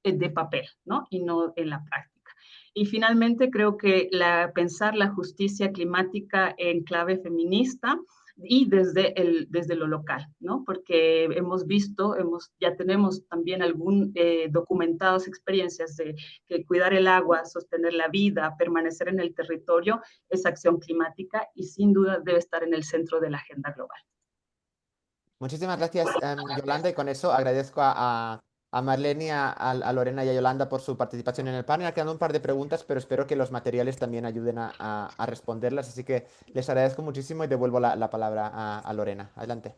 de papel, ¿no? Y no en la práctica. Y finalmente creo que pensar la justicia climática en clave feminista y desde lo local, ¿no? Porque hemos visto, ya tenemos también documentadas experiencias de que cuidar el agua, sostener la vida, permanecer en el territorio es acción climática y sin duda debe estar en el centro de la agenda global. Muchísimas gracias, Yolanda, y con eso agradezco a Marlene, a Lorena y a Yolanda por su participación en el panel. Ha quedado un par de preguntas, pero espero que los materiales también ayuden a responderlas, así que les agradezco muchísimo y devuelvo la palabra a Lorena. Adelante.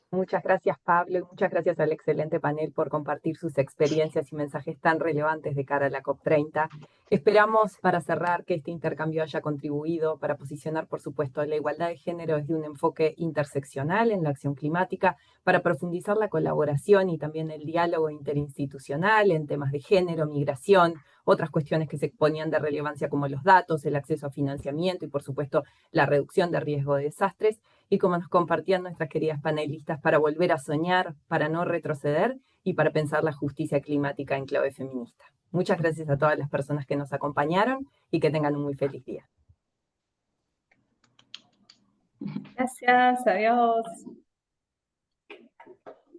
Muchas gracias, Pablo, y muchas gracias al excelente panel por compartir sus experiencias y mensajes tan relevantes de cara a la COP30. Esperamos, para cerrar, que este intercambio haya contribuido para posicionar, por supuesto, la igualdad de género desde un enfoque interseccional en la acción climática, para profundizar la colaboración y también el diálogo interinstitucional en temas de género, migración, otras cuestiones que se ponían de relevancia como los datos, el acceso a financiamiento y, por supuesto, la reducción de riesgo de desastres, y como nos compartían nuestras queridas panelistas, para volver a soñar, para no retroceder y para pensar la justicia climática en clave feminista. Muchas gracias a todas las personas que nos acompañaron y que tengan un muy feliz día. Gracias, adiós.